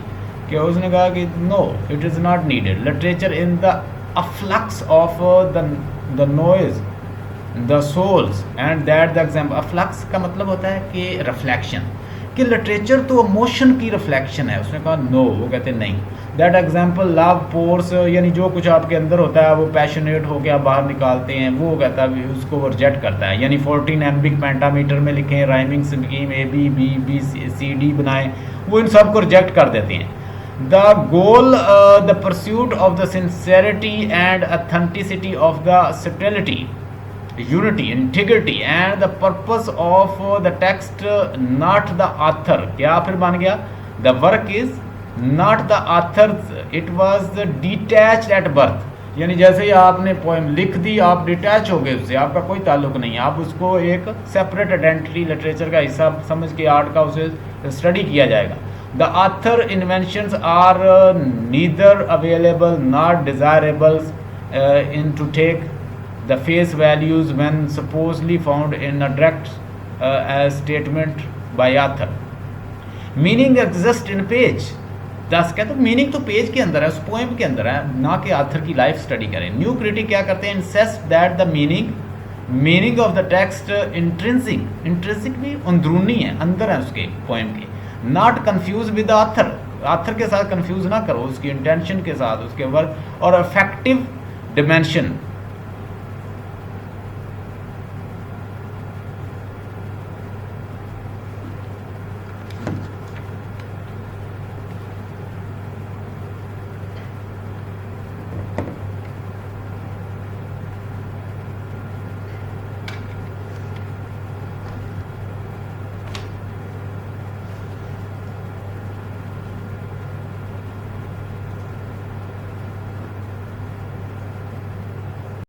[SPEAKER 1] कि उसने कहा कि no, it is not needed. Literature in the afflux of the noise the souls and that the example. Afflux का मतलब होता है कि रिफ्लेक्शन, कि लिटरेचर तो इमोशन की रिफ्लेक्शन है. उसने कहा नो, वो कहते नहीं. दैट एग्जाम्पल लव पोर्स, यानी जो कुछ आपके अंदर होता है वो पैशनेट होकर आप बाहर निकालते हैं, वो कहता है उसको वो रिजेक्ट करता है. यानी 14 एम्बिक पेंटामीटर में लिखें, rhyming scheme A B C D बनाएं, वो इन सब को रिजेक्ट कर देते हैं. The goal, the pursuit of the sincerity and authenticity of the subtlety, unity, integrity and the purpose of the text, not the author. क्या फिर बन गया, the work is not the author's, it was detached at birth. यानी जैसे ही आपने poem लिख दी, आप detach हो गए उससे, आपका कोई ताल्लुक नहीं है, आप उसको एक सेपरेट आइडेंटिटी, लिटरेचर का हिस्सा समझ के आर्ट का उसे स्टडी किया जाएगा. The author inventions are neither available nor desirable in to take the face values when supposedly found in a direct statement by author. Meaning exists in page. दस कहते हैं मीनिंग तो पेज के अंदर है, उस पोएम के अंदर है, ना कि आथर की लाइफ स्टडी करें. न्यू क्रिटिक क्या करते हैं, incest that the meaning of the text intrinsic भी अंदरूनी है, अंदर है उसके पोएम के. नॉट कन्फ्यूज विद आथर के साथ कन्फ्यूज ना करो, उसकी इंटेंशन के साथ, उसके वर्क और अफेक्टिव डिमेंशन